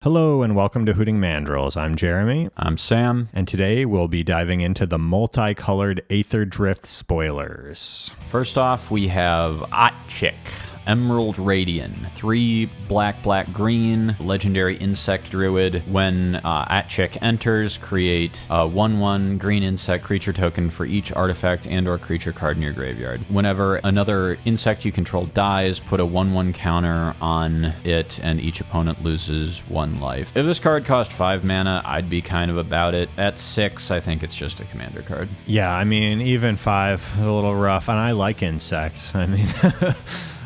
Hello and welcome to Hooting Mandrills. I'm Jeremy. I'm Sam. And today we'll be diving into the multicolored Aetherdrift spoilers. First off, we have Aatchik, Emerald Radian, 3 black, green, legendary insect druid. When Aatchik enters, create a 1/1 green insect creature token for each artifact and or creature card in your graveyard. Whenever another insect you control dies, put a 1/1 counter on it and each opponent loses 1 life. If this card cost 5 mana, I'd be kind of about it. At 6, I think it's just a commander card. Yeah, I mean, even 5, a little rough. And I like insects. I mean...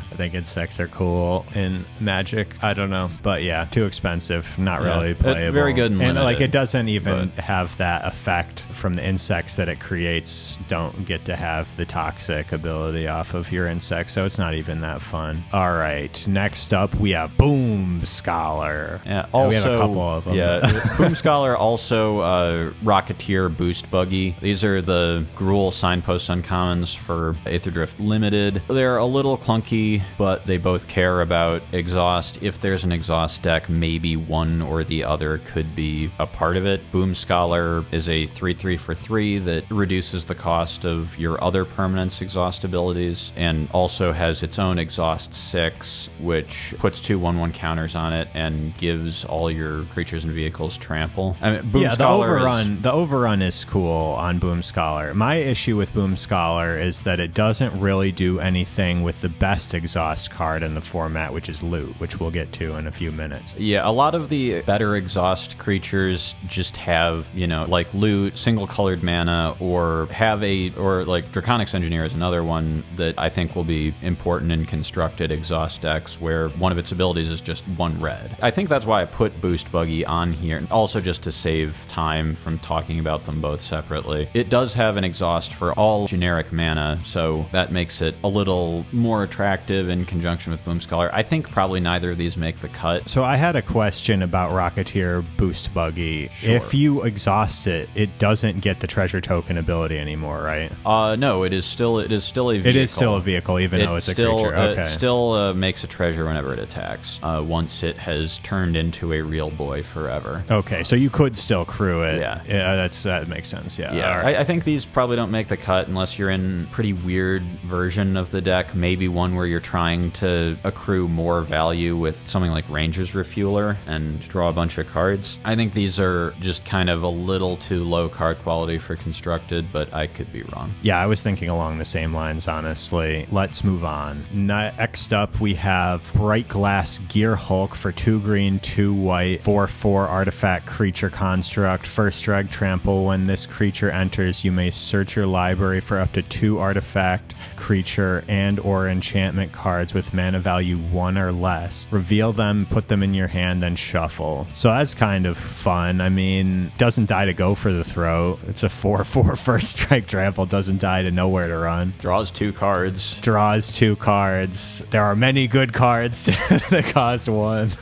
I think insects are cool in Magic. I don't know. But yeah, too expensive. Not really playable. Very good and limited. And like it doesn't even have that effect from the insects that it creates. Don't get to have the toxic ability off of your insects. So it's not even that fun. All right. Next up, we have Boom Scholar. Yeah, also, we have a couple of them. Yeah, Boom Scholar, also Rocketeer Boostbuggy. These are the Gruul Signpost uncommons for Aetherdrift Limited. They're a little clunky, but they both care about exhaust. If there's an exhaust deck, maybe one or the other could be a part of it. Boom Scholar is a 3/3 for 3 that reduces the cost of your other permanents' exhaust abilities, and also has its own exhaust 6, which puts 2 1/1 counters on it and gives all your creatures and vehicles trample. I mean, Boom Scholar the overrun is cool on Boom Scholar. My issue with Boom Scholar is that it doesn't really do anything with the best exhaust card in the format, which is Loot, which we'll get to in a few minutes. Yeah, a lot of the better exhaust creatures just have, like Loot, single colored mana, or like Draconics Engineer is another one that I think will be important in constructed exhaust decks where one of its abilities is just 1 red. I think that's why I put Boostbuggy on here, also just to save time from talking about them both separately. It does have an exhaust for all generic mana, so that makes it a little more attractive in conjunction with Boom Scholar. I think probably neither of these make the cut. So I had a question about Rocketeer Boostbuggy. Sure. If you exhaust it, it doesn't get the treasure token ability anymore, right? No, it is still a vehicle. It is still a vehicle, even though it's a creature. Okay. It still makes a treasure whenever it attacks, once it has turned into a real boy forever. Okay, so you could still crew it. Yeah. That makes sense, yeah. Yeah, right. I think these probably don't make the cut unless you're in pretty weird version of the deck, maybe one where you're trying to accrue more value with something like Ranger's Refueler and draw a bunch of cards. I think these are just kind of a little too low card quality for constructed, but I could be wrong. Yeah, I was thinking along the same lines, honestly. Let's move on. Next up, we have Brightglass Gearhulk for 2 green, 2 white, 4/4 artifact creature construct. First strike trample. When this creature enters, you may search your library for up to 2 artifact, creature, and or enchantment cards with mana value 1 or less. Reveal them, put them in your hand, then shuffle. So that's kind of fun. I mean, doesn't die to go for the throat. It's a 4/4 first strike trample. Doesn't die to nowhere to run. Draws 2 cards. Draws 2 cards. There are many good cards that cost 1.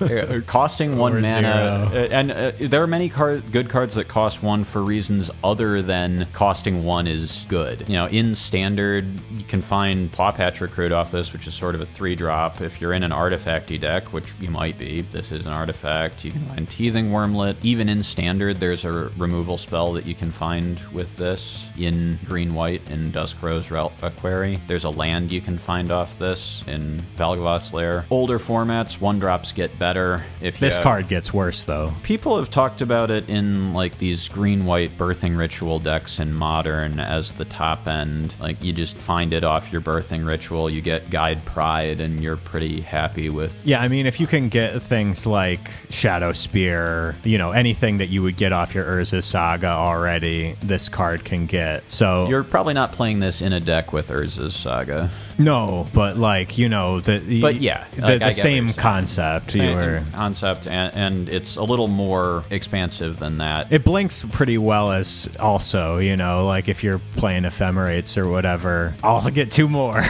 Costing 1 mana. 0. And there are many good cards that cost 1 for reasons other than costing 1 is good. In Standard, you can find Plowpatch Recruit off this, which is sort of a 3-drop. If you're in an artifacty deck, which you might be, this is an artifact. You can find Teething Wormlet. Even in Standard, there's a removal spell that you can find with this in green-white in Duskrose Reliquary. There's a land you can find off this in Valgavoth's Lair. Older formats, 1-drops get better. This card gets worse, though. People have talked about it in like these green-white Birthing Ritual decks in Modern as the top end. Like you just find it off your Birthing Ritual, you get Guide Pride, and you're pretty happy with. Yeah, I mean, if you can get things like Shadow Spear, anything that you would get off your Urza Saga already, this card can get. So you're probably not playing this in a deck with Urza's Saga. No, but the same concept. Same concept, and it's a little more expansive than that. It blinks pretty well as also, like if you're playing Ephemerates or whatever, I'll get 2 more.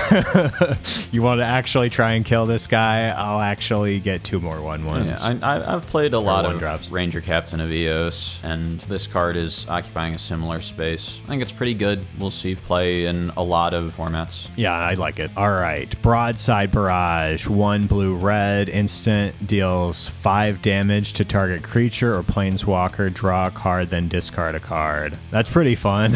You want to actually try and kill this guy, I'll actually get 2 more 1/1s. Yeah, I've played a lot of drops. Ranger Captain of Eos, and this card is occupying a similar space. I think it's pretty good. We'll see play in a lot of formats. Yeah, I like it. All right. Broadside Barrage. 1 blue-red. Instant. Deals 5 damage to target creature or planeswalker. Draw a card, then discard a card. That's pretty fun.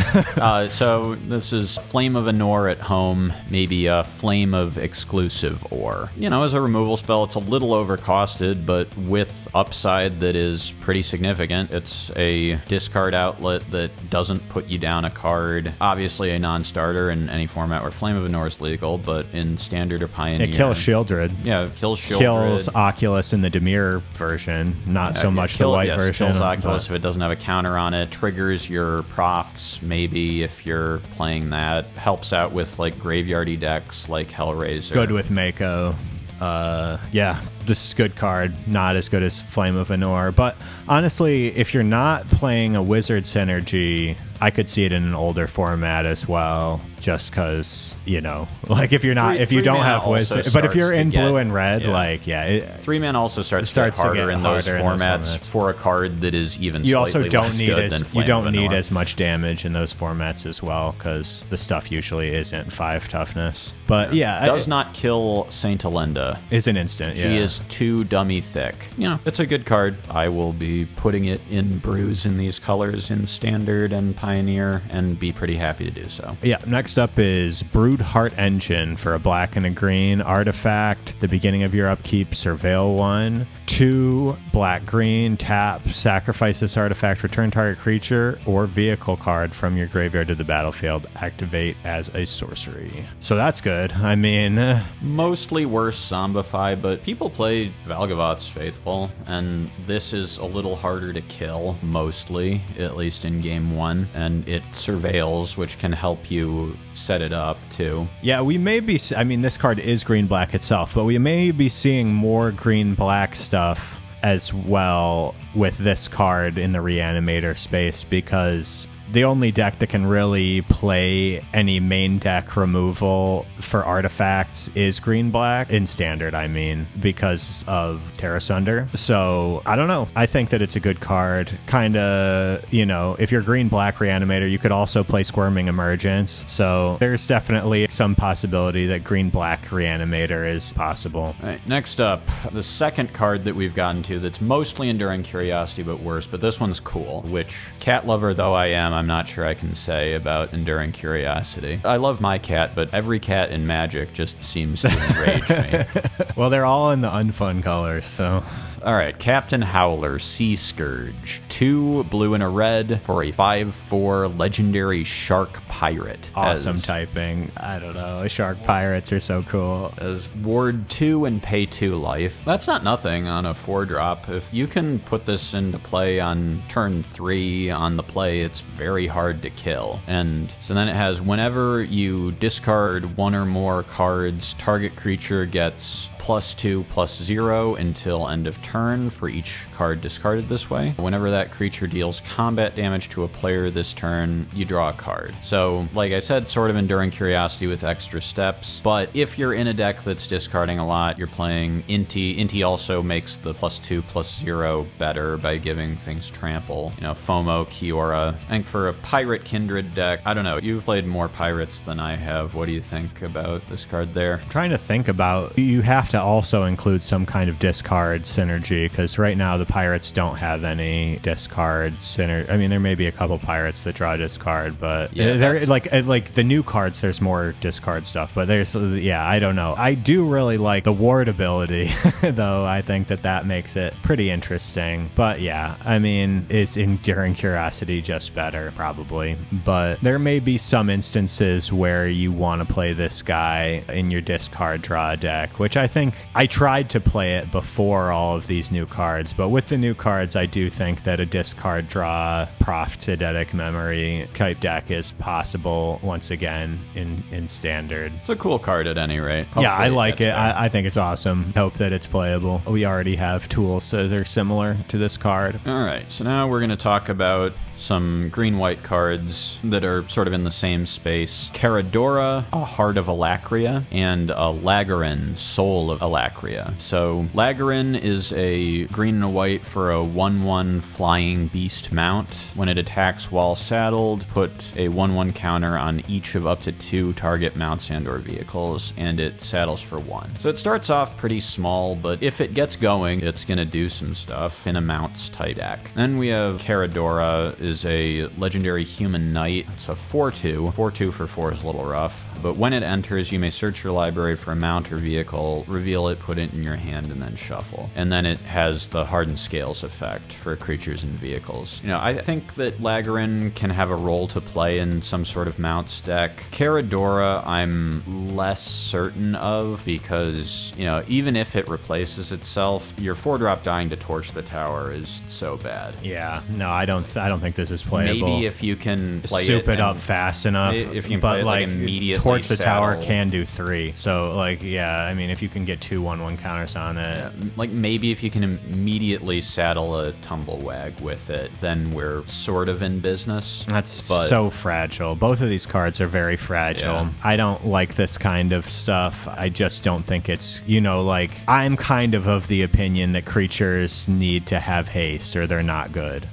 So this is Flame of Anor at home, maybe a Flame of Exclusive Ore. You know, as a removal spell, it's a little overcosted, but with upside that is pretty significant. It's a discard outlet that doesn't put you down a card. Obviously a non-starter in any format where Flame of Anor is legal, but in Standard or Pioneer... It kills Shieldred. Yeah, kills Shieldred. Kills Oculus in the Dimir version, not so much the white version. Kills Oculus if it doesn't have a counter on it. Triggers your Profts, maybe, if you're playing that. Helps out with, like, graveyardy decks like Hellraiser. Good with Mako. Yeah, this is a good card. Not as good as Flame of Anor. But honestly, if you're not playing a Wizard synergy, I could see it in an older format as well, just because, you know, like if you're not, if you don't have Wizard, but if you're in blue and red, like, yeah. 3-man also starts to get harder in those formats for a card that is even slightly less good than Flame of Anor. You don't need as much damage in those formats as well, because the stuff usually isn't 5 toughness. But yeah. Does not kill Saint Elenda. Is an instant, yeah. She is 2 dummy thick. You know, it's a good card. I will be putting it in brews in these colors in Standard and Pioneer, and be pretty happy to do so. Yeah, next up is Broodheart Engine for a black and a green artifact. The beginning of your upkeep, surveil 1. 2 black-green, tap, sacrifice this artifact, return target creature or vehicle card from your graveyard to the battlefield, activate as a sorcery. So that's good. I mean... Mostly worse Zombify, but people play Valgavoth's Faithful, and this is a little harder to kill, mostly, at least in game 1, and it surveils, which can help you set it up, too. Yeah, we may be... I mean, this card is green-black itself, but we may be seeing more green-black stuff as well with this card in the Reanimator space, because the only deck that can really play any main deck removal for artifacts is green-black, in Standard, I mean, because of Terra Sunder. So, I don't know. I think that it's a good card. Kind of, you know, if you're green-black Reanimator, you could also play Squirming Emergence. So, there's definitely some possibility that green-black Reanimator is possible. All right, next up, the second card that we've gotten to that's mostly Enduring Curiosity, but worse, but this one's cool, which, cat lover though I am, I'm not sure I can say about Enduring Curiosity. I love my cat, but every cat in Magic just seems to enrage me. Well, they're all in the unfun colors, so... All right, Captain Howler, Sea Scourge. 2 blue and a red for a 5/4 legendary shark pirate. Awesome typing. I don't know. Shark pirates are so cool. As ward 2 and pay 2 life. That's not nothing on a 4-drop. If you can put this into play on turn 3 on the play, it's very hard to kill. And so then it has whenever you discard 1 or more cards, target creature gets +2/+0 until end of turn for each card discarded this way. Whenever that creature deals combat damage to a player this turn, you draw a card. So, like I said, sort of Enduring Curiosity with extra steps, but if you're in a deck that's discarding a lot, you're playing Inti. Inti also makes the +2/+0 better by giving things trample. You know, FOMO, Kiora. I think for a Pirate Kindred deck, I don't know, you've played more Pirates than I have. What do you think about this card there? I'm trying to think about, you have to also include some kind of discard synergy, because right now the Pirates don't have any discard synergy. I mean, there may be a couple Pirates that draw discard, but they're like the new cards, there's more discard stuff, but there's, yeah, I don't know. I do really like the ward ability, though. I think that makes it pretty interesting. But yeah, I mean, is Enduring Curiosity just better? Probably. But there may be some instances where you want to play this guy in your discard draw deck, which I think think I tried to play it before all of these new cards, but with the new cards, I do think that a discard draw Prof to Eidetic Memory type deck is possible once again in Standard. It's a cool card at any rate. Yeah, I Hopefully like it. gets there. I think it's awesome. Hope that it's playable. We already have tools that are similar to this card. All right, so now we're going to talk about some green-white cards that are sort of in the same space. Caradora, a Heart of Alacria, and a Lagorin, Soul of Alacria. So Lagorin is a green and a white for a 1/1 flying beast mount. When it attacks while saddled, put a 1/1 counter on each of up to 2 target mounts and or vehicles, and it saddles for 1. So it starts off pretty small, but if it gets going, it's going to do some stuff in a mounts type deck. Then we have Caradora, is a legendary human knight. It's a 4/2. 4/2 for 4 is a little rough. But when it enters, you may search your library for a mount or vehicle, reveal it, put it in your hand, and then shuffle. And then it has the Hardened Scales effect for creatures and vehicles. You know, I think that Lagorin can have a role to play in some sort of mounts deck. Caradora, I'm less certain of because, you know, even if it replaces itself, your 4-drop dying to torch the tower is so bad. Yeah, no, I don't think this is playable. Maybe if you can play soup it up and fast enough. if you can but play it, like, like immediately torch the tower saddle. can do 3. So like, yeah, I mean, if you can get 2 1/1 counters on it. Like maybe if you can immediately saddle a Tumblewag with it, then we're sort of in business. That's But- so fragile. Both of these cards are very fragile. Yeah. I don't like this kind of stuff. I just don't think it's, you know, like, I'm kind of the opinion that creatures need to have haste or they're not good.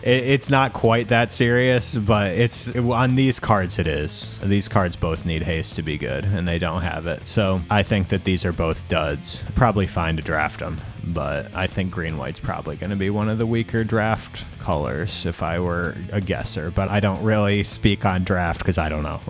It's not quite that serious, but it's on these cards it is. These cards both need haste to be good, and they don't have it. So I think that these are both duds. Probably fine to draft them, but I think green-white's probably going to be one of the weaker draft colors if I were a guesser, but I don't really speak on draft because I don't know.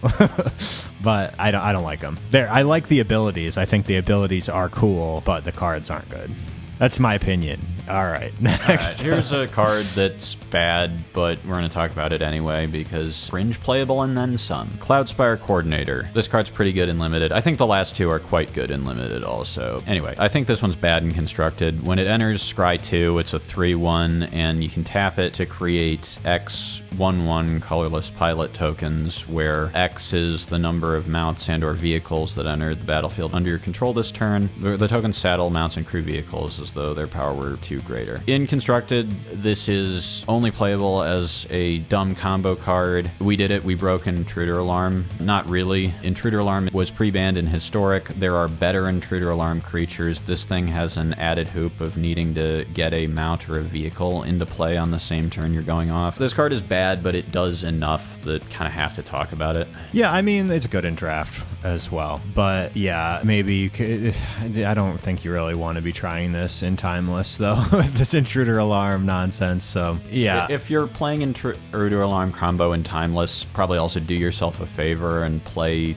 But I don't like them. I like the abilities. I think the abilities are cool, but the cards aren't good. That's my opinion. All right, next. All right, here's a card that's bad, but we're going to talk about it anyway because fringe playable and then some. Cloudspire Coordinator. This card's pretty good in limited. I think the last 2 are quite good in limited also. Anyway, I think this one's bad in constructed. When it enters Scry 2, it's a 3/1, and you can tap it to create X 1/1 colorless pilot tokens, where X is the number of mounts and or vehicles that enter the battlefield under your control this turn. The tokens saddle mounts and crew vehicles as though their power were 2 greater. In constructed, this is only playable as a dumb combo card. We did it. We broke Intruder Alarm. Not really. Intruder Alarm was pre-banned in Historic. There are better Intruder Alarm creatures. This thing has an added hoop of needing to get a mount or a vehicle into play on the same turn you're going off. This card is bad, but it does enough that kind of have to talk about it. Yeah, I mean, it's good in draft as well. But yeah, maybe you could. I don't think you really want to be trying this in Timeless, though, with this Intruder Alarm nonsense. So yeah. If you're playing Intruder Alarm combo in Timeless, probably also do yourself a favor and play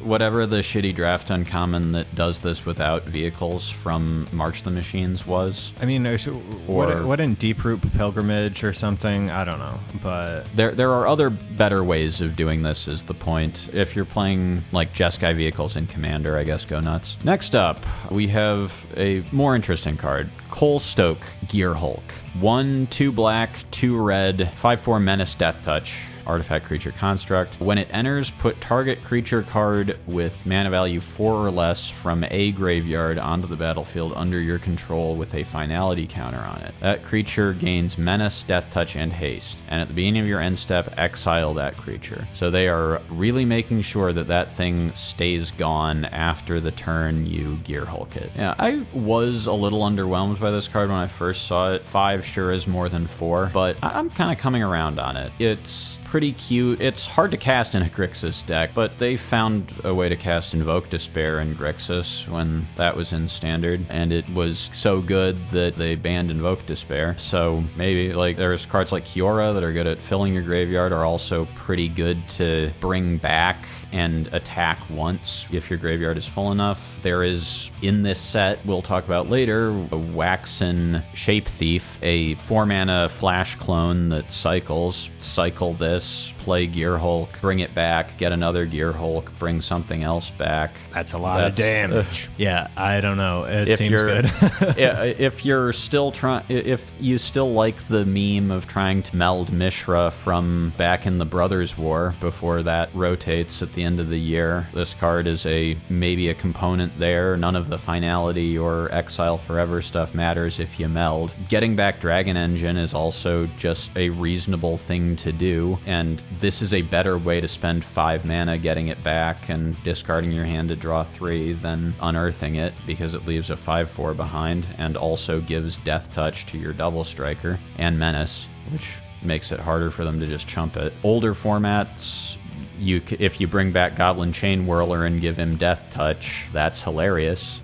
whatever the shitty draft uncommon that does this without vehicles from March the Machines was. I mean, wouldn't Deeproot Pilgrimage or something? I don't know, but there are other better ways of doing this is the point. If you're playing like Jeskai vehicles in Commander, I guess go nuts. Next up, we have a more interesting card, Coalstone Gearhulk. 1, 2 black, 2 red, 5/4 Menace Death Touch. Artifact creature construct. When it enters, put target creature card with mana value 4 or less from a graveyard onto the battlefield under your control with a finality counter on it. That creature gains menace, death touch, and haste. And at the beginning of your end step, exile that creature. So they are really making sure that that thing stays gone after the turn you Gearhulk it. Yeah, I was a little underwhelmed by this card when I first saw it. 5 sure is more than 4, but I'm kind of coming around on it. It's pretty cute. It's hard to cast in a Grixis deck, but they found a way to cast Invoke Despair in Grixis when that was in Standard, and it was so good that they banned Invoke Despair. So maybe, like, there's cards like Kiora that are good at filling your graveyard, are also pretty good to bring back and attack once if your graveyard is full enough. There is, in this set, we'll talk about later, a Waxen Shape Thief, a 4-mana flash clone that cycles. Cycle this, play Gearhulk, bring it back, get another Gearhulk, bring something else back. That's a lot of damage. Yeah, I don't know. It seems good. If you're still if you still like the meme of trying to meld Mishra from back in the Brothers War before that rotates at the end of the year, this card is maybe a component there. None of the finality or Exile Forever stuff matters if you meld. Getting back Dragon Engine is also just a reasonable thing to do, and this is a better way to spend 5 mana getting it back and discarding your hand to draw 3 than unearthing it, because it leaves a 5/4 behind and also gives Death Touch to your Double Striker and Menace, which makes it harder for them to just chump it. Older formats, if you bring back Goblin Chain Whirler and give him Death Touch, that's hilarious.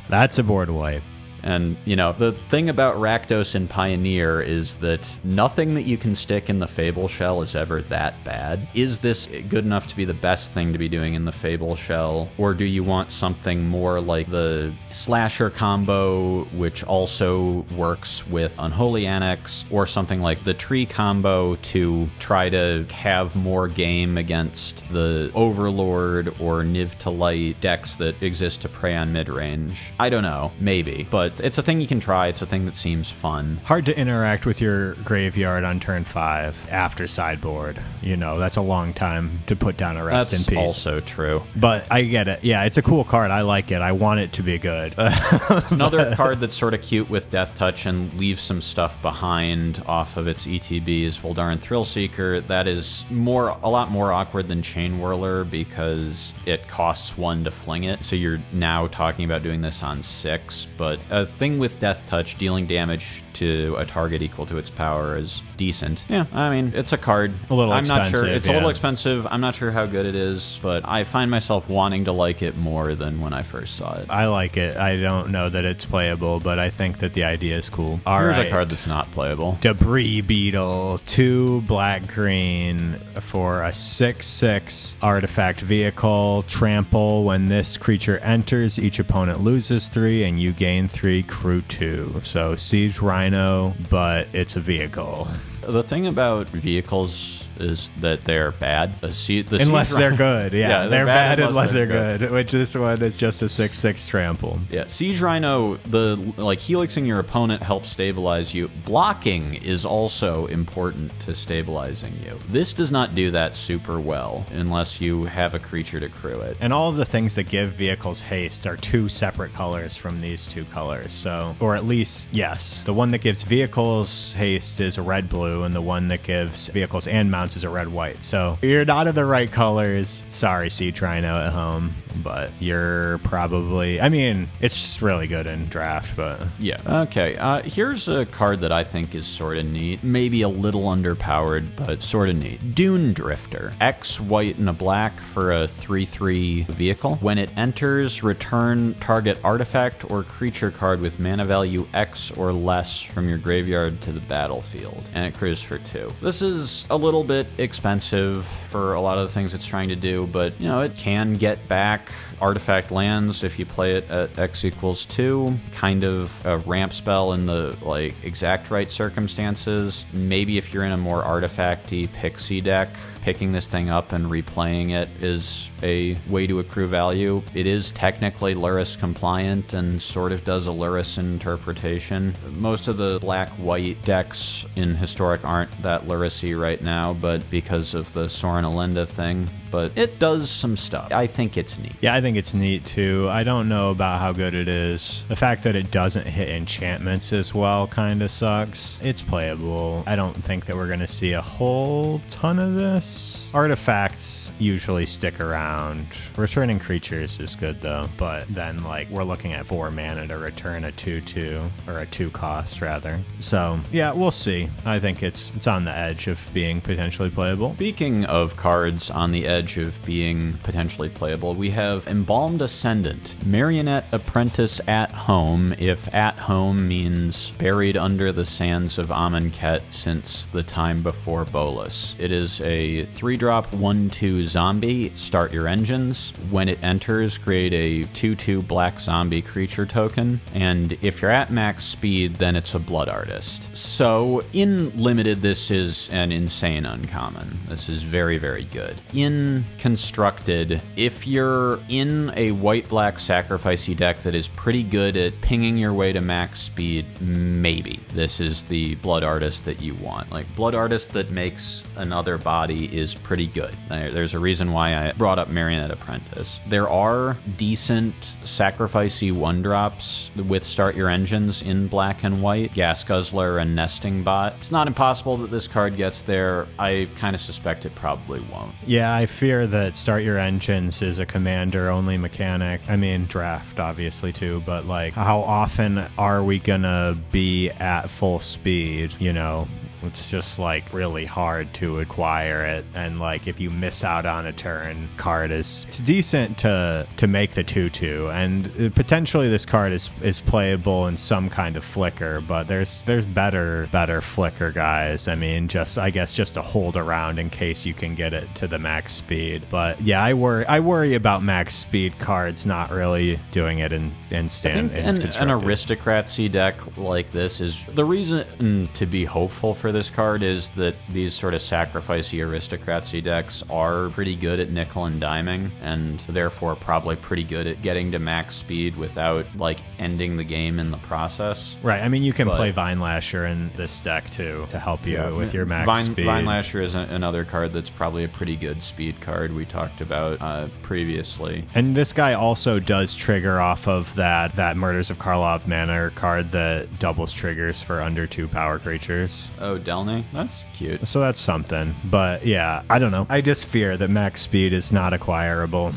That's a board wipe. And, the thing about Rakdos and Pioneer is that nothing that you can stick in the Fable Shell is ever that bad. Is this good enough to be the best thing to be doing in the Fable Shell? Or do you want something more like the Slasher combo, which also works with Unholy Annex, or something like the Tree combo to try to have more game against the Overlord or Niv to Light decks that exist to prey on mid-range? I don't know. Maybe. But it's a thing you can try. It's a thing that seems fun. Hard to interact with your graveyard on turn 5 after sideboard. That's a long time to put down a Rest in Peace. That's also true. But I get it. Yeah, it's a cool card. I like it. I want it to be good. Another card that's sort of cute with Death Touch and leaves some stuff behind off of its ETB is Voldaren Thrillseeker. That is a lot more awkward than Chain Whirler because it costs 1 to fling it. So you're now talking about doing this on 6, but a thing with Death Touch, dealing damage to a target equal to its power, is decent. Yeah, I mean, it's a card. A little I'm expensive. Not sure. It's a little expensive. I'm not sure how good it is, but I find myself wanting to like it more than when I first saw it. I like it. I don't know that it's playable, but I think that the idea is cool. Here's a card that's not playable. Debris Beetle, 2 black-green for a 6/6 artifact vehicle. Trample. When this creature enters, each opponent loses 3 and you gain 3, crew 2. So Siege Rhino, but it's a vehicle. The thing about vehicles is that they're bad. Unless they're good. Yeah, they're bad unless they're good. Which this one is just a 6/6 trample. Yeah, Siege Rhino, helixing your opponent helps stabilize you. Blocking is also important to stabilizing you. This does not do that super well unless you have a creature to crew it. And all of the things that give vehicles haste are 2 separate colors from these 2 colors. So, or at least, yes. The one that gives vehicles haste is a red-blue, and the one that gives vehicles and mounts is a red-white. So you're not in the right colors. Sorry, Siege Rhino at home, but you're probably, it's just really good in draft, but... Yeah. Okay, here's a card that I think is sort of neat. Maybe a little underpowered, but sort of neat. Dune Drifter. X, white, and a black for a 3/3 vehicle. When it enters, return target artifact or creature card with mana value X or less from your graveyard to the battlefield. And it crews for 2. This is a little bit expensive for a lot of the things it's trying to do, but it can get back artifact lands if you play it at X equals 2. Kind of a ramp spell in the exact right circumstances. Maybe if you're in a more artifacty pixie deck, picking this thing up and replaying it is a way to accrue value. It is technically Lurrus compliant and sort of does a Lurrus interpretation. Most of the black-white decks in Historic aren't that Lurrus-y right now, but because of the Sorin Alenda thing, but it does some stuff. I think it's neat. Yeah, I think it's neat too. I don't know about how good it is. The fact that it doesn't hit enchantments as well kind of sucks. It's playable. I don't think that we're going to see a whole ton of this. Artifacts usually stick around. Returning creatures is good though, but then we're looking at 4 mana to return a 2/2, or a 2 cost rather. So yeah, we'll see. I think it's on the edge of being potentially playable. Speaking of cards on the edge of being potentially playable, we have Embalmed Ascendant. Marionette Apprentice at home, if at home means buried under the sands of Amonkhet since the time before Bolas. It is a 3-drop 1/2 zombie. Start your engines. When it enters, create a 2/2 black zombie creature token, and if you're at max speed, then it's a Blood Artist. So in limited, this is an insane uncommon. This is very, very good. In Constructed, if you're in a white-black sacrificey deck that is pretty good at pinging your way to max speed, maybe this is the Blood Artist that you want. Like, Blood Artist that makes another body is pretty good. There's a reason why I brought up Marionette Apprentice. There are decent sacrificey 1-drops with Start Your Engines in black and white, Gas Guzzler and Nesting Bot. It's not impossible that this card gets there. I kind of suspect it probably won't. Yeah, I fear that Start Your Engines is a commander-only mechanic. I mean, draft, obviously, too, but, like, how often are we gonna be at full speed, you know? It's just, like, really hard to acquire it, and, like, if you miss out on a turn, card it's decent to make the 2/2, and potentially this card is playable in some kind of flicker, but there's better flicker guys. I mean, I guess just to hold around in case you can get it to the max speed. But yeah, I worry about max speed cards not really doing it in standard. An aristocracy deck like this is the reason to be hopeful for this card is that these sort of sacrificey aristocracy decks are pretty good at nickel and diming, and therefore probably pretty good at getting to max speed without, like, ending the game in the process. Right. I mean, you can play Vine Lasher in this deck too to help you with your max speed. Vine Lasher is another card that's probably a pretty good speed card we talked about previously. And this guy also does trigger off of that Murders of Karlov Manor card that doubles triggers for under 2 power creatures. Oh, Delney? That's cute. So that's something. But yeah, I don't know. I just fear that max speed is not acquirable.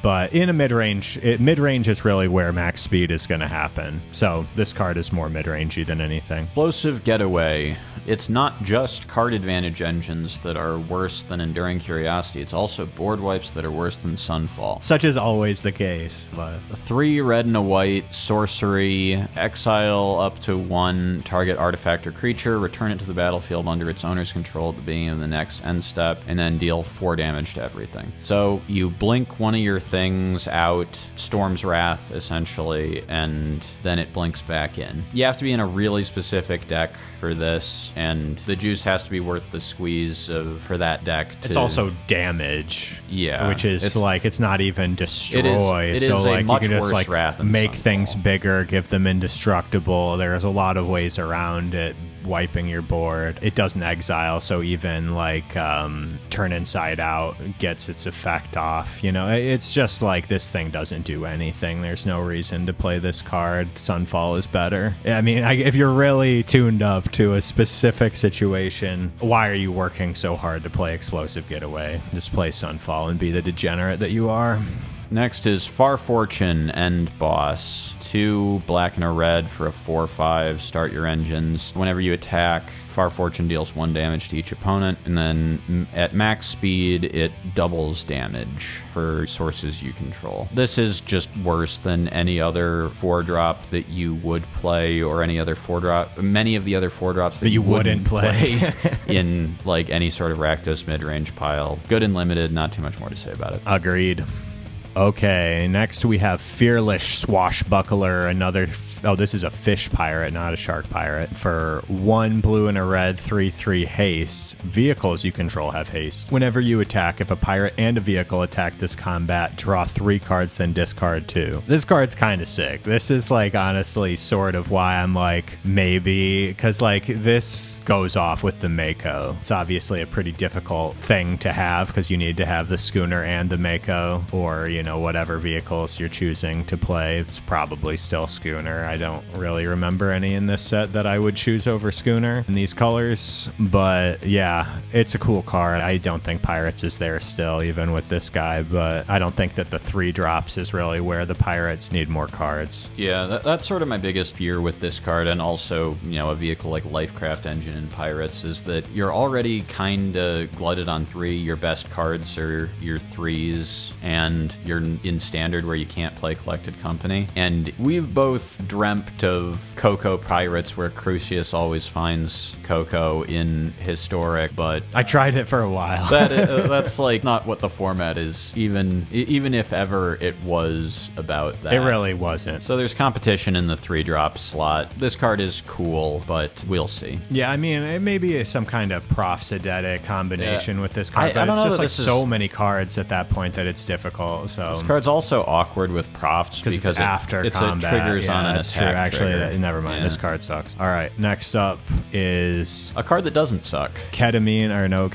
But in a mid-range, mid-range is really where max speed is going to happen. So this card is more mid-rangey than anything. Explosive Getaway. It's not just card advantage engines that are worse than Enduring Curiosity. It's also board wipes that are worse than Sunfall. Such is always the case. But 3 red and a white, sorcery, exile up to 1 target artifact or creature, return it to the battlefield under its owner's control at the beginning of the next end step, and then deal 4 damage to everything. So you blink one of your things out, Storm's Wrath, essentially, and then it blinks back in. You have to be in a really specific deck for this, and the juice has to be worth the squeeze for that deck. It's also damage. Yeah. Which is it's not even destroy. It is so, a like, much you can just, worse wrath than make Sunfall. things bigger, give them indestructible. There's a lot of ways around it. Wiping your board. It doesn't exile, so even like turn inside out gets its effect off. You know, it's just like this thing doesn't do anything. There's no reason to play this card. Sunfall is better. I mean, if you're really tuned up to a specific situation, why are you working so hard to play Explosive Getaway? Just play Sunfall and be the degenerate that you are. Next is Far Fortune End Boss. 2 black and a red for a 4/5. Start your engines. Whenever you attack, Far Fortune deals 1 damage to each opponent, and then at max speed, it doubles damage for sources you control. This is just worse than any other 4-drop that you would play, or any other 4-drop. Many of the other 4-drops that you wouldn't play in, like, any sort of Rakdos mid-range pile. Good and limited, not too much more to say about it. Agreed. Okay, next we have Fearless Swashbuckler, this is a fish pirate, not a shark pirate. For 1 blue and a red, 3/3 haste. Vehicles you control have haste. Whenever you attack, if a pirate and a vehicle attack this combat, draw 3 cards, then discard 2. This card's kind of sick. This is, like, honestly sort of why I'm like, maybe, because, like, this goes off with the Mako. It's obviously a pretty difficult thing to have because you need to have the schooner and the Mako, or, you know, whatever vehicles you're choosing to play. It's probably still schooner. I don't really remember any in this set that I would choose over schooner in these colors, but yeah, it's a cool card. I don't think Pirates is there still, even with this guy, but I don't think that the 3-drops is really where the Pirates need more cards. Yeah, that's sort of my biggest fear with this card, and also, you know, a vehicle like Lifecraft Engine in Pirates, is that you're already kind of glutted on 3. Your best cards are your 3s, and you're in Standard where you can't play Collected Company. And we've both dreamt of Coco Pirates, where Crucius always finds Coco in Historic, but I tried it for a while. that's like not what the format is, even if ever it was about that. It really wasn't. So there's competition in the 3-drop slot. This card is cool, but we'll see. Yeah, I mean, it may be some kind of Prof-Sedetic combination with this card, I but don't it's know just that like this so many cards at that point that it's difficult. So this card's also awkward with Profs because it's after combat. It triggers on an that's attack. True. Actually, trigger. never mind. Yeah. This card sucks. All right, next up is a card that doesn't suck. Ketramose,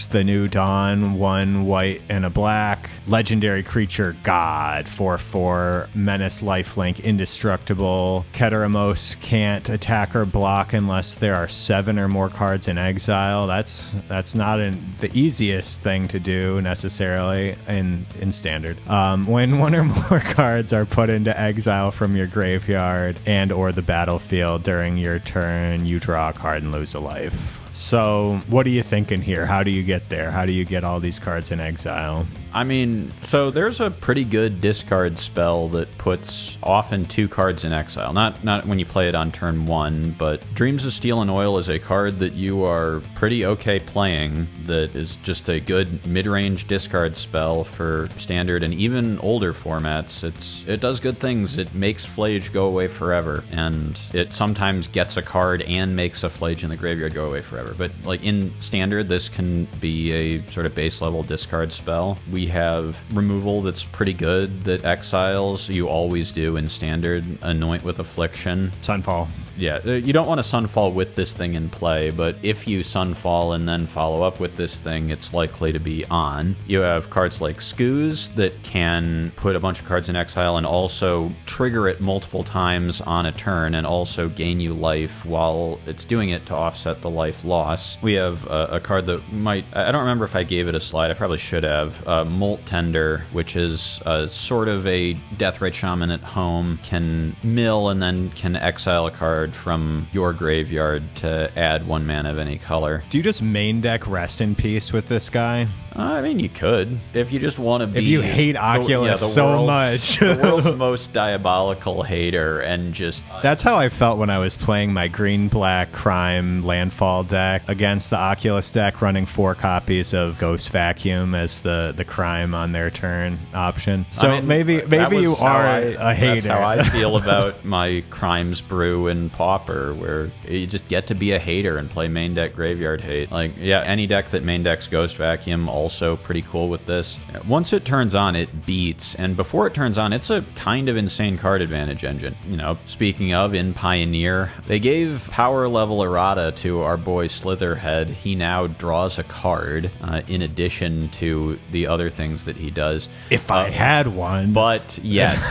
the New Dawn, 1 white and a black. Legendary creature god, 4/4, menace, lifelink, indestructible. Ketramose can't attack or block unless there are 7 or more cards in exile. That's not the easiest thing to do necessarily in Standard. When 1 or more cards are put into exile from your graveyard and or the battlefield during your turn, you draw a card and lose a life. So what are you thinking here? How do you get there? How do you get all these cards in exile? I mean, so there's a pretty good discard spell that puts often 2 cards in exile. Not when you play it on turn 1, but Dreams of Steel and Oil is a card that you are pretty okay playing that is just a good mid-range discard spell for Standard and even older formats. It does good things. It makes Flage go away forever, and it sometimes gets a card and makes a Flage in the graveyard go away forever. But like in Standard, this can be a sort of base level discard spell. We have removal that's pretty good that exiles. You always do in Standard. Anoint with Affliction. Sunfall. Yeah, you don't want to Sunfall with this thing in play, but if you Sunfall and then follow up with this thing, it's likely to be on. You have cards like Scooze that can put a bunch of cards in exile and also trigger it multiple times on a turn and also gain you life while it's doing it to offset the life loss. We have a card that I don't remember if I gave it a slide, I probably should have. Molt Tender, which is sort of a Deathrite Shaman at home, can mill and then can exile a card from your graveyard to add 1 mana of any color. Do you just main deck Rest in Peace with this guy? I mean, you could. If you just want to be... If you hate Oculus so much. The world's most diabolical hater and just... That's how I felt when I was playing my green-black crime landfall deck against the Oculus deck, running 4 copies of Ghost Vacuum as the crime on their turn option. So I mean, maybe you are a hater. That's how I feel about my Crimes Brew and Pauper, where you just get to be a hater and play main deck graveyard hate. Like, yeah, any deck that main decks Ghost Vacuum, also pretty cool with this. Once it turns on, it beats, and before it turns on, it's a kind of insane card advantage engine. You know, speaking of, in Pioneer, they gave power level errata to our boy Slitherhead. He now draws a card in addition to the other things that he does. If I had one. But yes,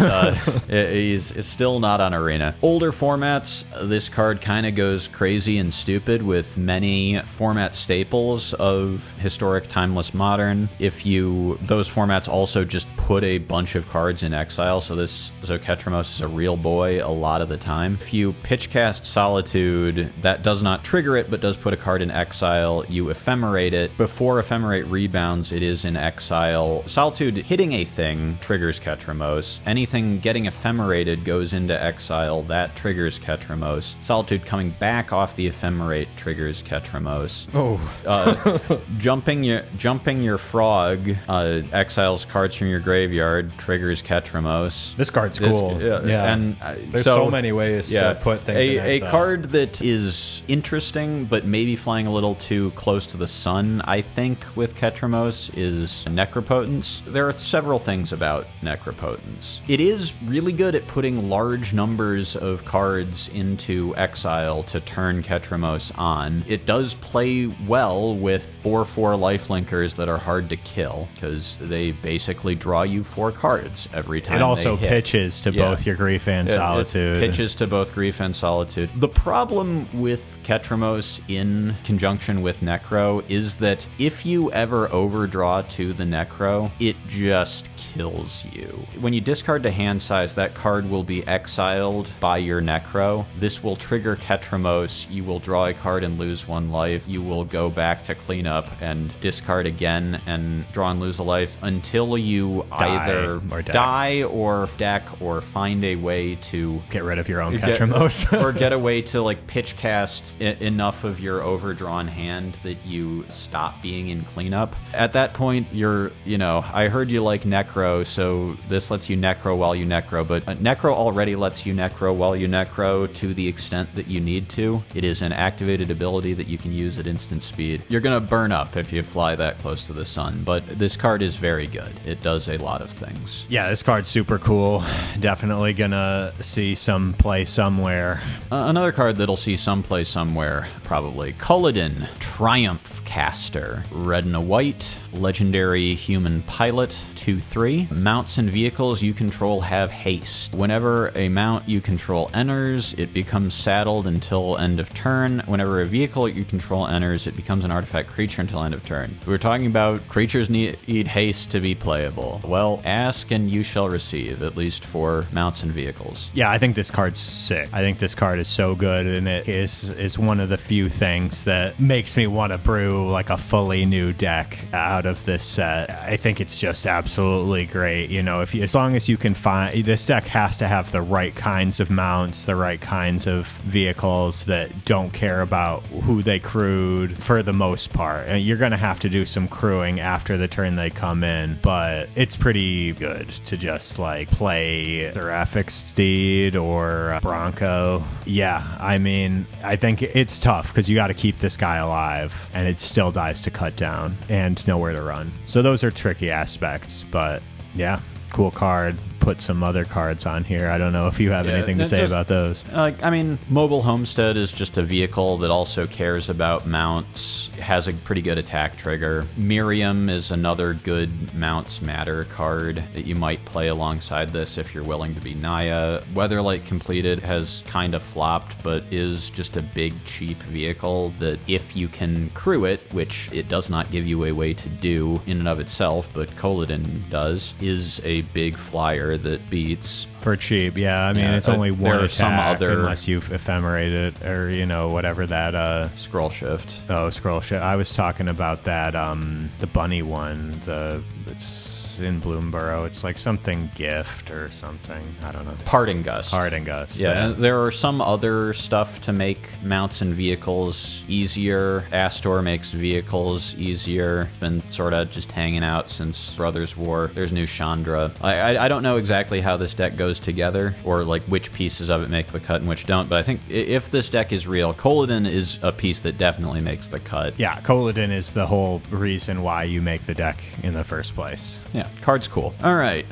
he's still not on Arena. Older formats, this card kind of goes crazy and stupid with many format staples of Historic, Timeless, Modern. Those formats also just put a bunch of cards in exile, so Ketramose is a real boy a lot of the time. If you pitchcast Solitude, that does not trigger it, but does put a card in exile. You ephemerate it. Before Ephemerate rebounds, it is in exile. Solitude hitting a thing triggers Ketramose. Anything getting ephemerated goes into exile. That triggers Ketramose. Solitude coming back off the Ephemerate triggers Ketramose. Jumping your frog exiles cards from your graveyard, triggers Ketramose. This card's cool. Yeah. And there's so many ways to put things in exile. A card that is interesting, but maybe flying a little too close to the sun, I think, with Ketramose is Necropotence. There are several things about Necropotence. It is really good at putting large numbers of cards into exile to turn Ketramose on. It does play well with 4/4 lifelinkers that are hard to kill, because they basically draw you 4 cards every time. It also they hit. Pitches to both your Grief and Solitude. It pitches to both Grief and Solitude. The problem with Ketramose in conjunction with Necro is that if you ever overdraw to the Necro, it just kills you. When you discard to hand size, that card will be exiled by your Necro. This will trigger Ketramose. You will draw a card and lose 1 life. You will go back to cleanup and discard again again and draw and lose a life until you either die or deck or find a way to get rid of your own Ketramose. Or get a way to like pitch cast enough of your overdrawn hand that you stop being in cleanup. At that point, you're, I heard you like Necro, so this lets you Necro while you Necro, but Necro already lets you Necro while you Necro to the extent that you need to. It is an activated ability that you can use at instant speed. You're going to burn up if you fly that close to the sun, but this card is very good. It does a lot of things. Yeah, this card's super cool. Definitely gonna see some play somewhere. Another card that'll see some play somewhere, probably. Kolodin, Triumph Caster. Red and a white, legendary human pilot, 2/3. Mounts and vehicles you control have haste. Whenever a mount you control enters, it becomes saddled until end of turn. Whenever a vehicle you control enters, it becomes an artifact creature until end of turn. We're talking about creatures need haste to be playable. Well, ask and you shall receive, at least for mounts and vehicles. Yeah, I think this card's sick. I think this card is so good, and it is one of the few things that makes me want to brew like a fully new deck out of this set. I think it's just absolutely great. As long as you can find, this deck has to have the right kinds of mounts, the right kinds of vehicles that don't care about who they crewed for the most part. And you're going to have to do some crewing after the turn they come in, but it's pretty good to just like play Seraphic Steed or Bronco. Yeah, I mean, I think it's tough because you got to keep this guy alive, and it still dies to cut down and nowhere to run. So those are tricky aspects, but yeah, cool card. Put some other cards on here. I don't know if you have anything to say about those. Mobile Homestead is just a vehicle that also cares about mounts, has a pretty good attack trigger. Miriam is another good Mounts Matter card that you might play alongside this if you're willing to be Naya. Weatherlight Completed has kind of flopped, but is just a big, cheap vehicle that if you can crew it, which it does not give you a way to do in and of itself, but Kolodin does, is a big flyer that beats for cheap. Yeah, I mean, it's only one attack unless you've ephemerated or whatever that scroll shift. Oh, scroll shift. I was talking about that the bunny one. It's in Bloomborough. It's like something gift or something. I don't know. Parting Gust. Yeah, and there are some other stuff to make mounts and vehicles easier. Astor makes vehicles easier. Been sort of just hanging out since Brothers War. There's new Chandra. I don't know exactly how this deck goes together or like which pieces of it make the cut and which don't, but I think if this deck is real, Kolodin is a piece that definitely makes the cut. Yeah, Kolodin is the whole reason why you make the deck in the first place. Yeah, card's cool. All right.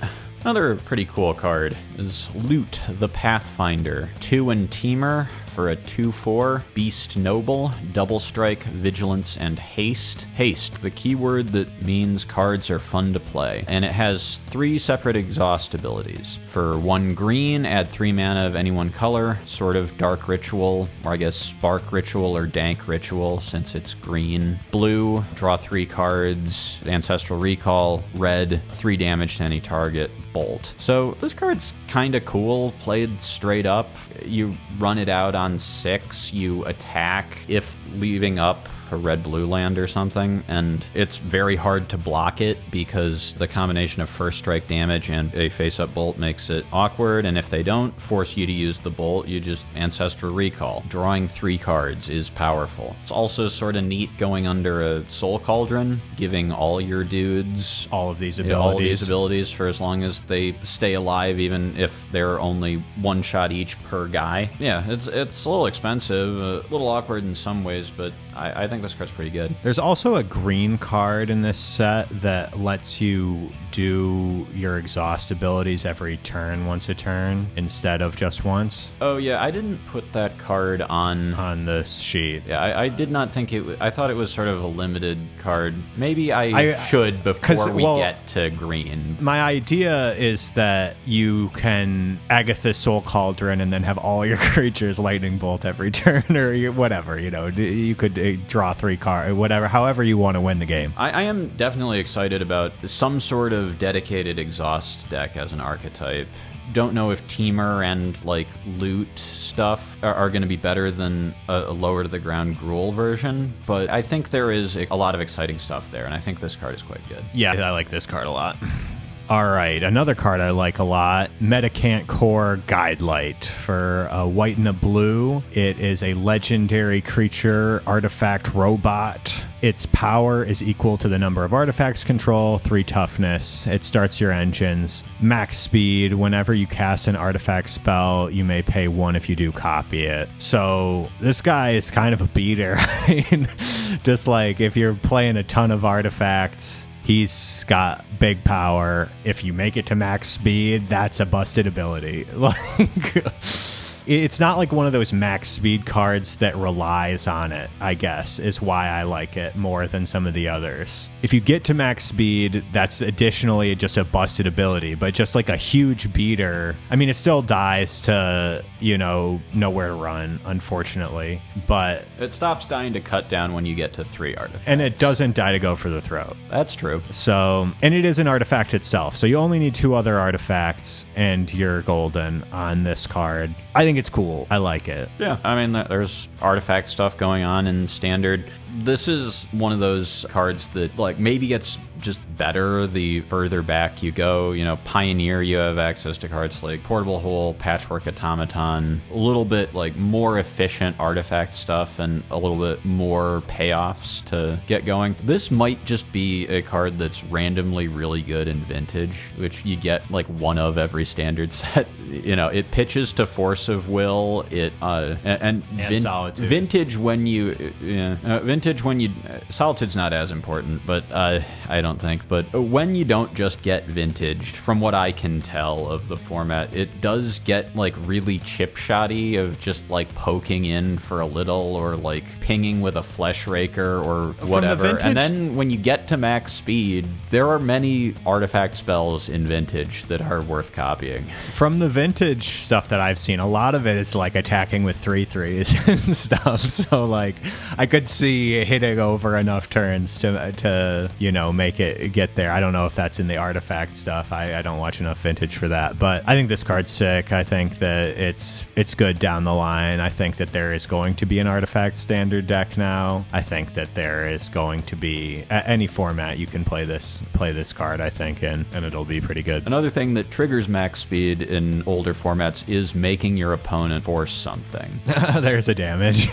Another pretty cool card is Loot the Pathfinder. 2 and Teamer for a 2/4 Beast Noble, Double Strike, Vigilance, and Haste. Haste, the keyword that means cards are fun to play. And it has 3 separate exhaust abilities. For 1 green, add 3 mana of any one color, sort of Dark Ritual, or I guess Spark Ritual or Dank Ritual since it's green. Blue, draw 3 cards, Ancestral Recall. Red, 3 damage to any target. Bolt. So this card's kind of cool, played straight up. You run it out on 6, you attack if leaving up a red-blue land or something, and it's very hard to block it because the combination of first strike damage and a face-up bolt makes it awkward, and if they don't force you to use the bolt, you just Ancestral Recall. Drawing 3 cards is powerful. It's also sort of neat going under a Soul Cauldron, giving all your dudes all of these abilities for as long as they stay alive, even if they're only 1 shot each per guy. Yeah, it's a little expensive, a little awkward in some ways, but I think this card's pretty good. There's also a green card in this set that lets you do your exhaust abilities every turn, once a turn, instead of just once. Oh yeah, I didn't put that card on this sheet. Yeah, I did not think I thought it was sort of a limited card. Maybe I should before we get to green. My idea is that you can Agatha Soul Cauldron and then have all your creatures lightning bolt every turn or whatever, you could draw 3 cards, whatever, however you want to win the game. I am definitely excited about some sort of dedicated exhaust deck as an archetype. don't know if Teamer and like loot stuff are going to be better than a lower to the ground Gruul version, but I think there is a lot of exciting stuff there, and I think this card is quite good. Yeah, I like this card a lot. All right, another card I like a lot, Mendicant Core Guidelight for a white and a blue. It is a legendary creature, artifact robot. Its power is equal to the number of artifacts control, 3 toughness. It starts your engines. Max speed, whenever you cast an artifact spell, you may pay 1 if you do copy it. So this guy is kind of a beater. I mean, just like if you're playing a ton of artifacts, he's got big power. If you make it to max speed, that's a busted ability. Like, it's not like one of those max speed cards that relies on it, I guess, is why I like it more than some of the others. If you get to max speed, that's additionally just a busted ability, but just like a huge beater. I mean, it still dies to, nowhere to run, unfortunately, but it stops dying to cut down when you get to 3 artifacts. And it doesn't die to go for the throat. That's true. So, and it is an artifact itself. So you only need 2 other artifacts and you're golden on this card. I think it's cool. I like it. Yeah, I mean, there's artifact stuff going on in Standard. This is one of those cards that, like, maybe gets just better the further back you go. Pioneer, you have access to cards like Portable Hole, Patchwork Automaton, a little bit like more efficient artifact stuff and a little bit more payoffs to get going. This might just be a card that's randomly really good in Vintage, which you get like one of every Standard set. It pitches to Force of Will, and Solitude. Vintage when you Solitude's not as important, but I don't think. But when you don't just get Vintage, from what I can tell of the format, it does get like really chip shotty of just like poking in for a little or like pinging with a Flesh Raker or whatever. And then when you get to max speed, there are many artifact spells in Vintage that are worth copying. From the Vintage stuff that I've seen, a lot of it is like attacking with 3/3s and stuff. So like I could see hitting over enough turns to make it get there. I don't know if that's in the artifact stuff. I don't watch enough Vintage for that, but I think this card's sick. I think that it's good down the line. I think that there is going to be an artifact Standard deck now. I think that there is going to be any format you can play this card, I think, and it'll be pretty good. Another thing that triggers max speed in older formats is making your opponent force something. There's a damage.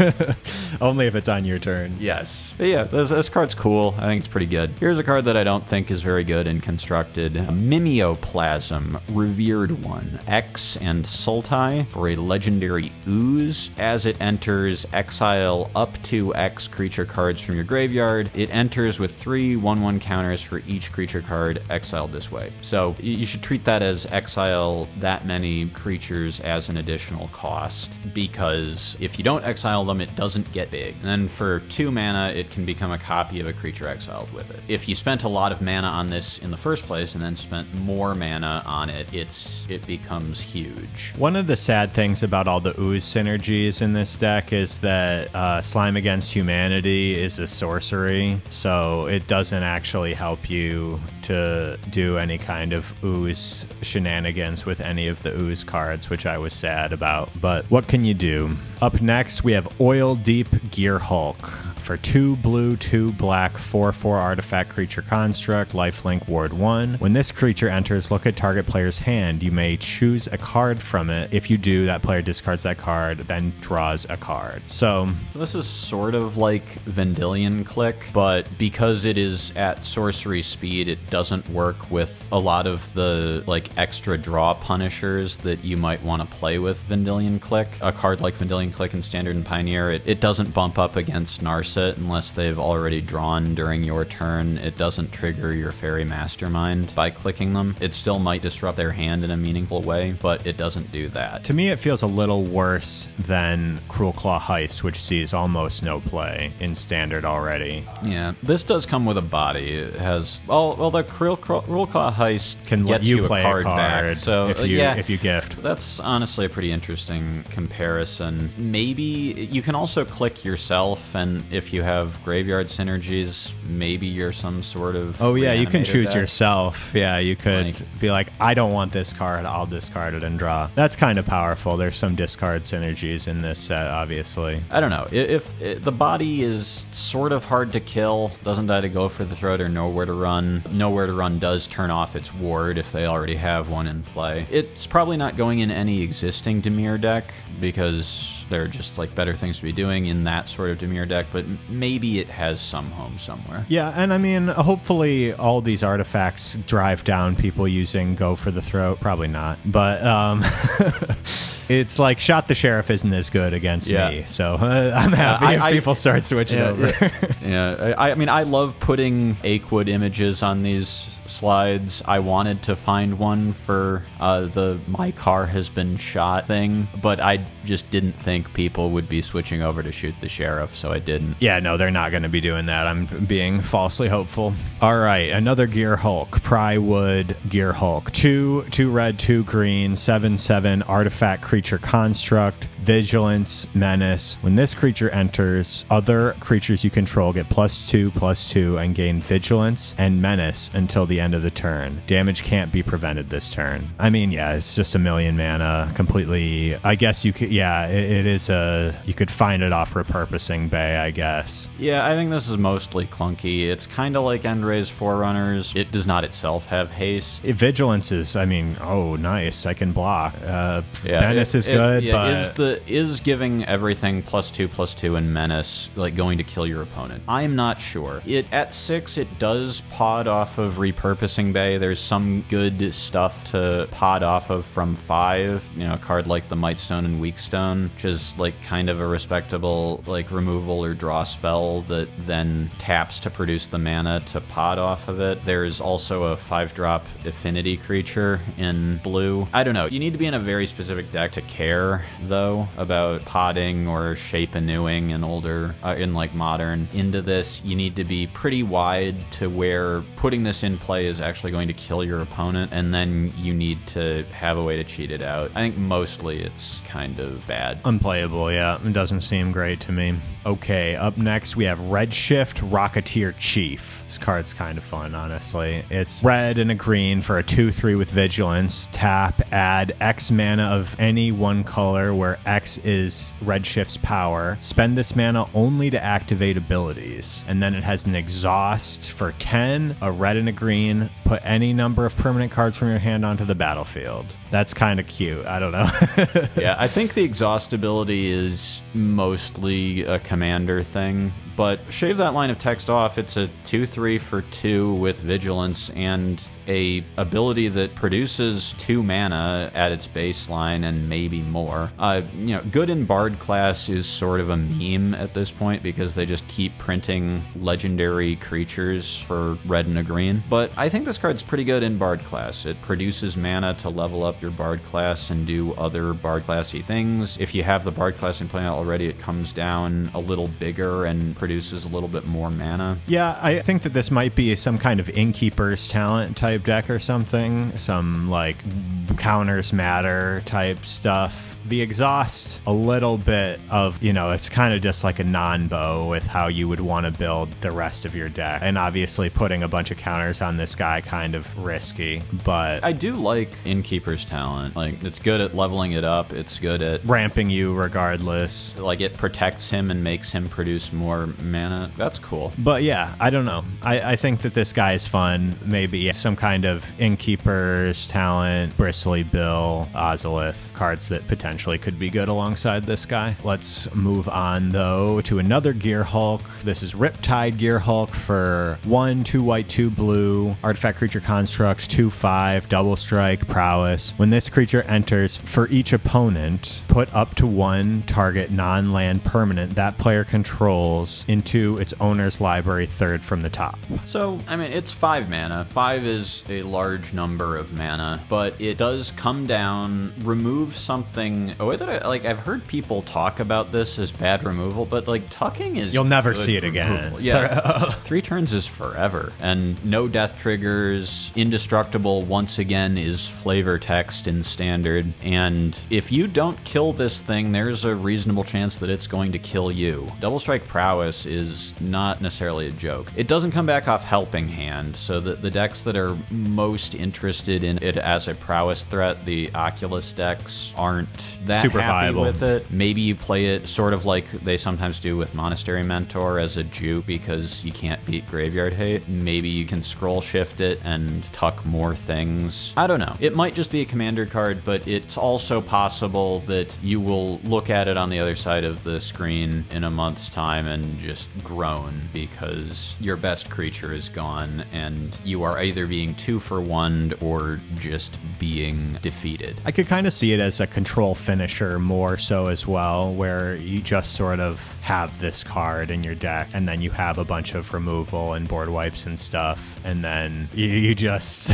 Only if it's on your turn. Yes. But yeah, this card's cool. I think it's pretty good. Here's a card that I don't think is very good and constructed. Mimeoplasm, Revered One. X and Sultai for a legendary ooze. As it enters, exile up to X creature cards from your graveyard. It enters with 3 1/1 counters for each creature card exiled this way. So you should treat that as exile that many creatures as an additional cost, because if you don't exile them, it doesn't get big. And then for 2 mana, it can become a copy of a creature exiled with it. If you spent a lot of mana on this in the first place and then spent more mana on it, it becomes huge. One of the sad things about all the ooze synergies in this deck is that Slime Against Humanity is a sorcery, so it doesn't actually help you to do any kind of ooze shenanigans with any of the ooze cards, which I was sad about. But what can you do? Up next, we have Oildeep Gearhulk for 2 blue, 2 black, 4/4 artifact creature construct, lifelink ward 1. When this creature enters, look at target player's hand. You may choose a card from it. If you do, that player discards that card, then draws a card. So this is sort of like Vendilion Click, but because it is at sorcery speed, it doesn't work with a lot of the like extra draw punishers that you might want to play with Vendilion Click. A card like Vendilion Click in Standard and Pioneer, it doesn't bump up against Narset unless they've already drawn during your turn. It doesn't trigger your Fairy Mastermind by clicking them. It still might disrupt their hand in a meaningful way, but it doesn't do that. To me, it feels a little worse than Cruel Claw Heist, which sees almost no play in Standard already. Yeah, this does come with a body. It has, well the Cruel Claw Heist can let gets you play a card back, so if you gift. That's honestly a pretty interesting comparison. Maybe you can also click yourself, and if if you have graveyard synergies, maybe you're some sort of Oh yeah, you can reanimator choose deck. yourself. Yeah, you could be like, I don't want this card, I'll discard it and draw. That's kind of powerful. There's some discard synergies in this set, obviously. I don't know. If the body is sort of hard to kill, doesn't die to go for the throat or nowhere to run. Nowhere to run does turn off its ward if they already have one in play. It's probably not going in any existing Dimir deck because there are just like better things to be doing in that sort of Dimir deck, but maybe it has some home somewhere. Yeah, and I mean, hopefully all these artifacts drive down people using Go for the Throat. Probably not, but it's like Shot the Sheriff isn't as good against me, so I'm happy if people start switching over. I mean, I love putting Aquid images on these slides. I wanted to find one for the My Car Has Been Shot thing, but I just didn't think people would be switching over to Shoot the Sheriff, so I didn't. Yeah, no, they're not going to be doing that. I'm being falsely hopeful. All right, another Gearhulk, Pyrewood Gearhulk. 2 red, 2 green, 7/7 artifact creature construct, vigilance, menace. When this creature enters, other creatures you control get +2/+2 and gain vigilance and menace until the end of the turn. Damage can't be prevented this turn. I mean, yeah, it's just 1,000,000 mana, completely. I guess you could, yeah, it is you could find it off repurposing Bay, I guess. Yeah, I think this is mostly clunky. It's kind of like Endray's Forerunners. It does not itself have haste. Vigilance is, I mean, oh, nice. I can block. Menace is good, but is giving everything +2/+2 and menace like going to kill your opponent? I'm not sure. At 6, it does pod off of repurposing Bay. There's some good stuff to pod off of from 5. You know, a card like the Mightstone and Weakstone, which is like kind of a respectable like removal or draw spell that then taps to produce the mana to pod off of it. There's also a 5-drop affinity creature in blue. I don't know. You need to be in a very specific deck to care though about podding or shape anewing in older in like modern into this. You need to be pretty wide to where putting this in play is actually going to kill your opponent, and then you need to have a way to cheat it out. I think mostly it's kind of bad. Unplayable, yeah. It doesn't seem great to me. Okay, up next we have Redshift Rocketeer Chief. This card's kind of fun, honestly. It's red and a green for a 2/3 with vigilance. Tap, add X mana of any one color where X is Redshift's power. Spend this mana only to activate abilities. And then it has an exhaust for 10, a red and a green. Put any number of permanent cards from your hand onto the battlefield. That's kind of cute. I don't know. Yeah, I think the exhaust ability is mostly a commander thing, but shave that line of text off. It's a 2/3 for 2 with vigilance and a ability that produces 2 mana at its baseline and maybe more. You know, good in Bard class is sort of a meme at this point because they just keep printing legendary creatures for red and a green. But I think this card's pretty good in Bard class. It produces mana to level up your Bard class and do other Bard classy things. If you have the Bard class in play already, it comes down a little bigger and produces a little bit more mana. Yeah, I think that this might be some kind of Innkeeper's Talent type deck or something. Some like counters matter type stuff. The exhaust, a little bit of, you know, it's kind of just like a non-bow with how you would want to build the rest of your deck. And obviously putting a bunch of counters on this guy kind of risky, but I do like Innkeeper's Talent. Like, it's good at leveling it up. It's good at ramping you regardless. Like, it protects him and makes him produce more mana. That's cool. But yeah, I don't know. I think that this guy is fun. Maybe some kind of Innkeeper's Talent, Bristly Bill, Ozolith, cards that potentially could be good alongside this guy. Let's move on though to another Gearhulk. This is Riptide Gearhulk for 1, 2 white, 2 blue, artifact creature construct, 2/5, double strike, prowess. When this creature enters, for each opponent, put up to 1 target non-land permanent that player controls into its owner's library, 3rd from the top. So, I mean, it's 5 mana. 5 is a large number of mana, but it does come down, remove something. A way that I've heard people talk about this as bad removal, but like tucking is. You'll never good see it again. Yeah. 3 turns is forever, and no death triggers. Indestructible, once again, is flavor text in Standard, and if you don't kill this thing, there's a reasonable chance that it's going to kill you. Double Strike Prowess is not necessarily a joke. It doesn't come back off Helping Hand, so the decks that are most interested in it as a prowess threat, the Oculus decks, aren't that super happy viable with it. Maybe you play it sort of like they sometimes do with Monastery Mentor as a juke because you can't beat Graveyard Hate. Maybe you can scroll shift it and tuck more things. I don't know. It might just be a commander card, but it's also possible that you will look at it on the other side of the screen in a month's time and just groan because your best creature is gone and you are either being 2-for-1'd or just being defeated. I could kind of see it as a control finisher more so as well, where you just sort of have this card in your deck and then you have a bunch of removal and board wipes and stuff, and then you just...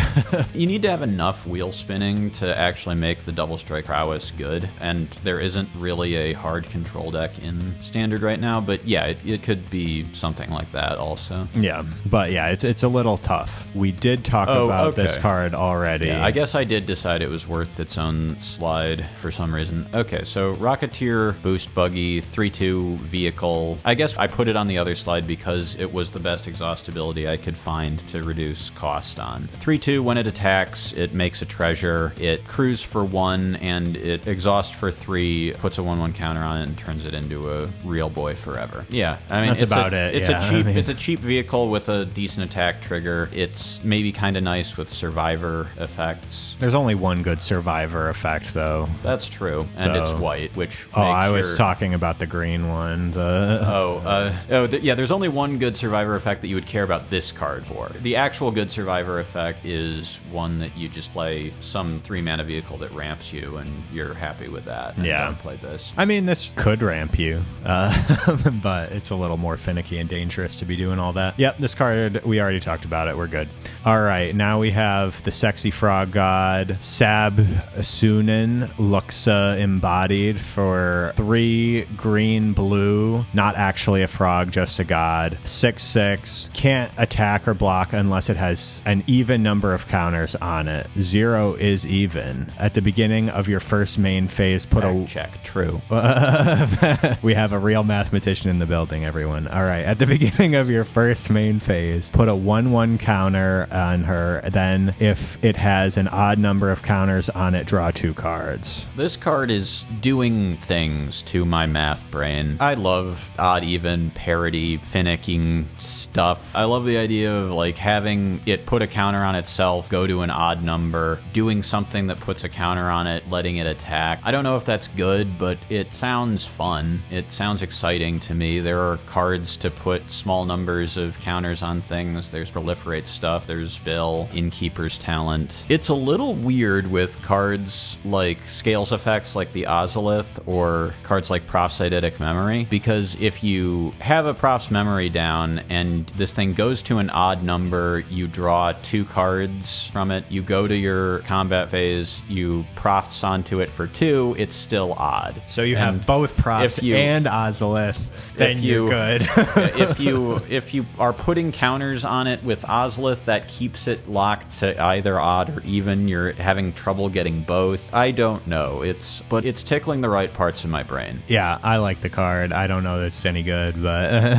You need to have enough wheel spinning to actually make the Double Strike Prowess good, and there isn't really a hard control deck in Standard right now, but yeah, it could be something like that also. Yeah, but yeah, it's a little tough. We did talk about this card already. Yeah, I guess I did decide it was worth its own slide for some reason. Okay, so Rocketeer Boostbuggy, 3/2 vehicle. I guess I put it on the other slide because it was the best exhaustibility I could find to reduce cost on. 3/2, when it attacks, it makes a treasure. It crews for 1, and it exhausts for 3, puts a 1/1 counter on it, and turns it into a real boy forever. Yeah, I mean, that's about it. It's it's a cheap vehicle with a decent attack trigger. It's maybe kind of nice with survivor effects. There's only one good survivor effect, though. That's true, and it's white, which I was talking about the green one. Yeah, there's only one good survivor effect that you would care about this card for. The actual good survivor effect is one that you just play some 3-mana vehicle that ramps you, and you're happy with that. And don't play this. I mean, this could ramp you, but it's a little more finicky and dangerous to be doing all that. Yep, this card, we already talked about it. We're good. All right, now we have the sexy frog god, Sab-Sunen, Luxa embodied for 3 green blue, not actually a frog, just a god. 6/6, can't attack or block unless it has an even number of counters on it. 0 is even. At the beginning of your first main phase, put a... Check, true. We have a real mathematician in the building, everyone. All right, at the beginning of your first main phase, put a 1/1 counter on her. Then, if it has an odd number of counters on it, draw 2 cards. This card is doing things to my math brain. I love odd, even, parity, finicking stuff. I love the idea of like having it put a counter on itself, go to an odd number, doing something that puts a counter on it, letting it attack. I don't know if that's good, but it sounds fun. It sounds exciting to me. There are cards to put small numbers of counters on things. There's proliferate stuff. There's Bill, Innkeeper's Talent. It's a little weird with cards like Scales effects like the Ozolith or cards like Prof's Eidetic Memory, because if you have a Prof's Memory down and this thing goes to an odd number, you draw 2 cards from it, you go to your combat phase, you Profs onto it for 2, it's still odd. So you have both Profs and Ozolith, then you're good. if you are putting counters on it with Ozolith, that keeps it locked to either odd or even. You're having trouble getting both. I don't know. But it's tickling the right parts of my brain. Yeah, I like the card. I don't know that it's any good, but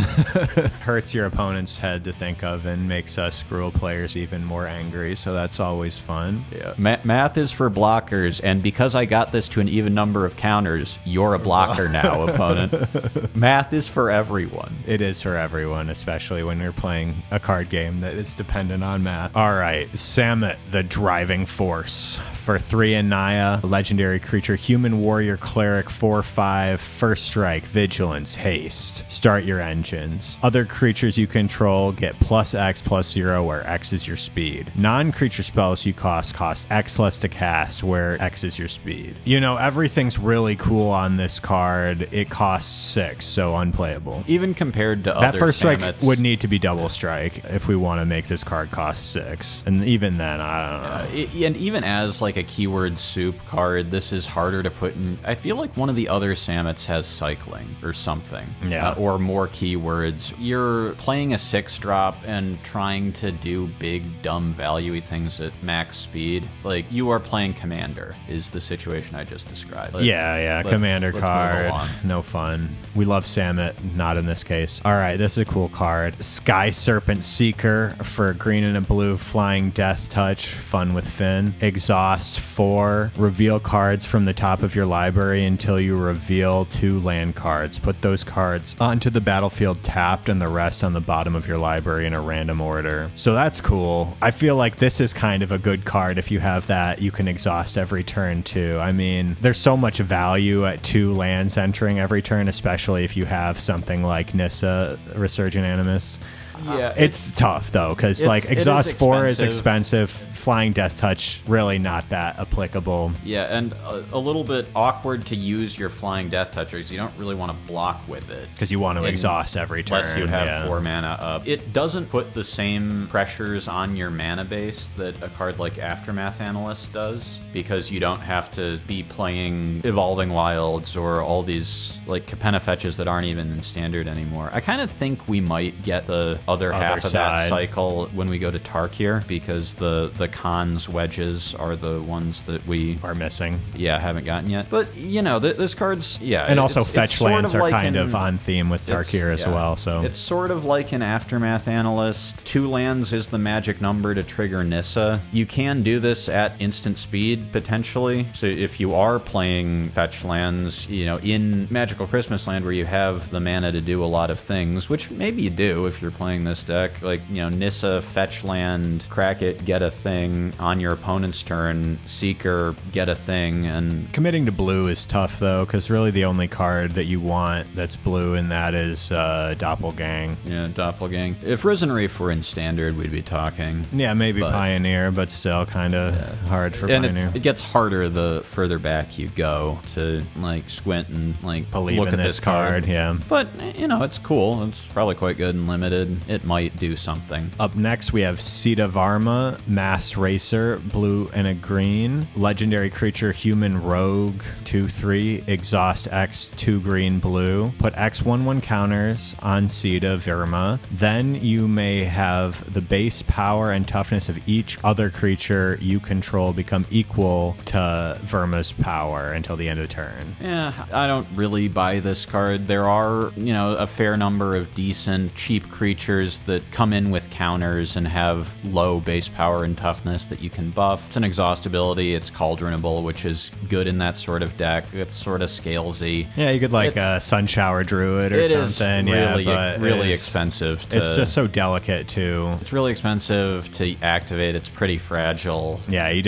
hurts your opponent's head to think of and makes us Gruul players even more angry, so that's always fun. Yeah. Math is for blockers, and because I got this to an even number of counters, you're a blocker now, opponent. Math is for everyone. It is for everyone, especially when you're playing a card game that is dependent on math. All right, Samut, the driving force. For 3 and Naya, legendary creature, human warrior cleric, 4/5, first strike, vigilance, haste. Start your engines. Other creatures you control get +X/+0, where X is your speed. Non-creature spells you cost X less to cast, where X is your speed. You know, everything's really cool on this card. It costs 6, so unplayable. Even compared to other that first strike Samuts, would need to be double strike if we want to make this card cost 6. And even then, I don't know. And even as like a keyword soup card, this is harder to put in. I feel like one of the other Samuts has cycling or something. Yeah. Or more keywords. You're playing a 6-drop and trying to do big, dumb, value-y things at max speed, like, you are playing Commander, is the situation I just described. Commander card. No fun. We love Samet, not in this case. All right, this is a cool card. Skyserpent Seeker for green and a blue, flying death touch, fun with Finn. Exhaust 4. Reveal cards from the top of your library until you reveal 2 land cards. Put those cards onto the battlefield tapped and the rest on the bottom of your library in a random order. So that's cool. I feel like this is kind of a good card. If you have that, you can exhaust every turn too. I mean, there's so much value at 2 lands entering every turn, especially if you have something like Nissa, Resurgent Animist. Yeah, it's tough though, because like exhaust 4 is expensive. Flying death touch really not that applicable. Yeah, and a little bit awkward to use your flying death touch because you don't really want to block with it because you want to exhaust every turn unless you have 4 mana up. It doesn't put the same pressures on your mana base that a card like Aftermath Analyst does, because you don't have to be playing Evolving Wilds or all these like Capenna fetches that aren't even in Standard anymore. I kind of think we might get the other half of that cycle when we go to Tarkir, because the cons wedges are the ones that we are missing. Yeah, haven't gotten yet. But you know, this card's and also fetch lands are kind of on theme with Tarkir as well. So it's sort of like an Aftermath Analyst. 2 lands is the magic number to trigger Nissa. You can do this at instant speed potentially. So if you are playing fetch lands, you know, in Magical Christmas Land where you have the mana to do a lot of things, which maybe you do if you're playing this deck, like, you know, Nissa, fetch land, crack it, get a thing on your opponent's turn, Seeker, get a thing. And committing to blue is tough though, because really the only card that you want that's blue in that is Doppelgang. Yeah, Doppelgang. If Risen Reef were in Standard, we'd be talking. Yeah, maybe Pioneer, but still kind of hard for Pioneer. It gets harder the further back you go to like squint and like believe look in at this card. Yeah, but you know, it's cool. It's probably quite good and limited. It might do something. Up next we have Sita Varma, Mass Racer, blue and a green. Legendary creature, human rogue, 2/3, exhaust X, 2 green, blue. Put X 1/1 counters on Sita Varma. Then you may have the base power and toughness of each other creature you control become equal to Verma's power until the end of the turn. Yeah, I don't really buy this card. There are, you know, a fair number of decent, cheap creatures that come in with counters and have low base power and toughness that you can buff. It's an exhaust ability. It's cauldronable, which is good in that sort of deck. It's sort of scalesy. Yeah, you could like a Sunshower Druid or something. Really, but really expensive. It's just so delicate too. It's really expensive to activate. It's pretty fragile. Yeah, you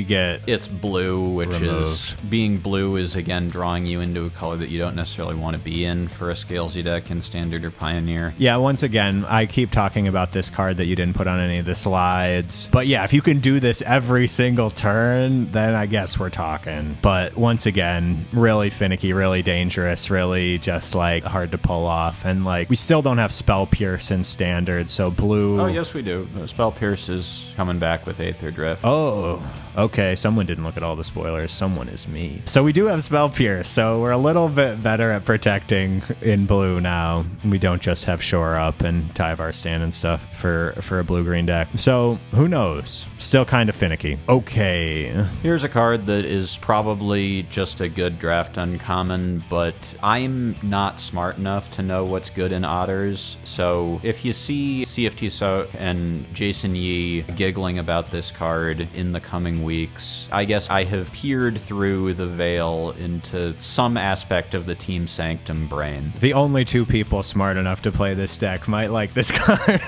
get. It's blue, which removed. is being blue is again drawing you into a color that you don't necessarily want to be in for a scalesy deck in Standard or Pioneer. Yeah, once again, I keep talking about this card that you didn't put on any of the slides. But yeah, if you can do this every single turn, then I guess we're talking. But once again, really finicky, really dangerous, really just like hard to pull off. And like, we still don't have Spell Pierce in Standard, so blue. Oh, yes, we do. Spell Pierce is coming back with Aetherdrift. Oh, okay. Someone didn't look at all the spoilers. Someone is me. So we do have Spell Pierce, so we're a little bit better at protecting in blue now. We don't just have Shore Up and Tyvar Stand and stuff for a blue-green deck. So who knows? Still kind of finicky. Okay. Here's a card that is probably just a good draft uncommon, but I'm not smart enough to know what's good in Otters. So if you see CFT Soak and Jason Yee giggling about this card in the coming weeks, I guess I have peered through the veil into some aspect of the Team Sanctum brain. The only 2 people smart enough to play this deck might like this card.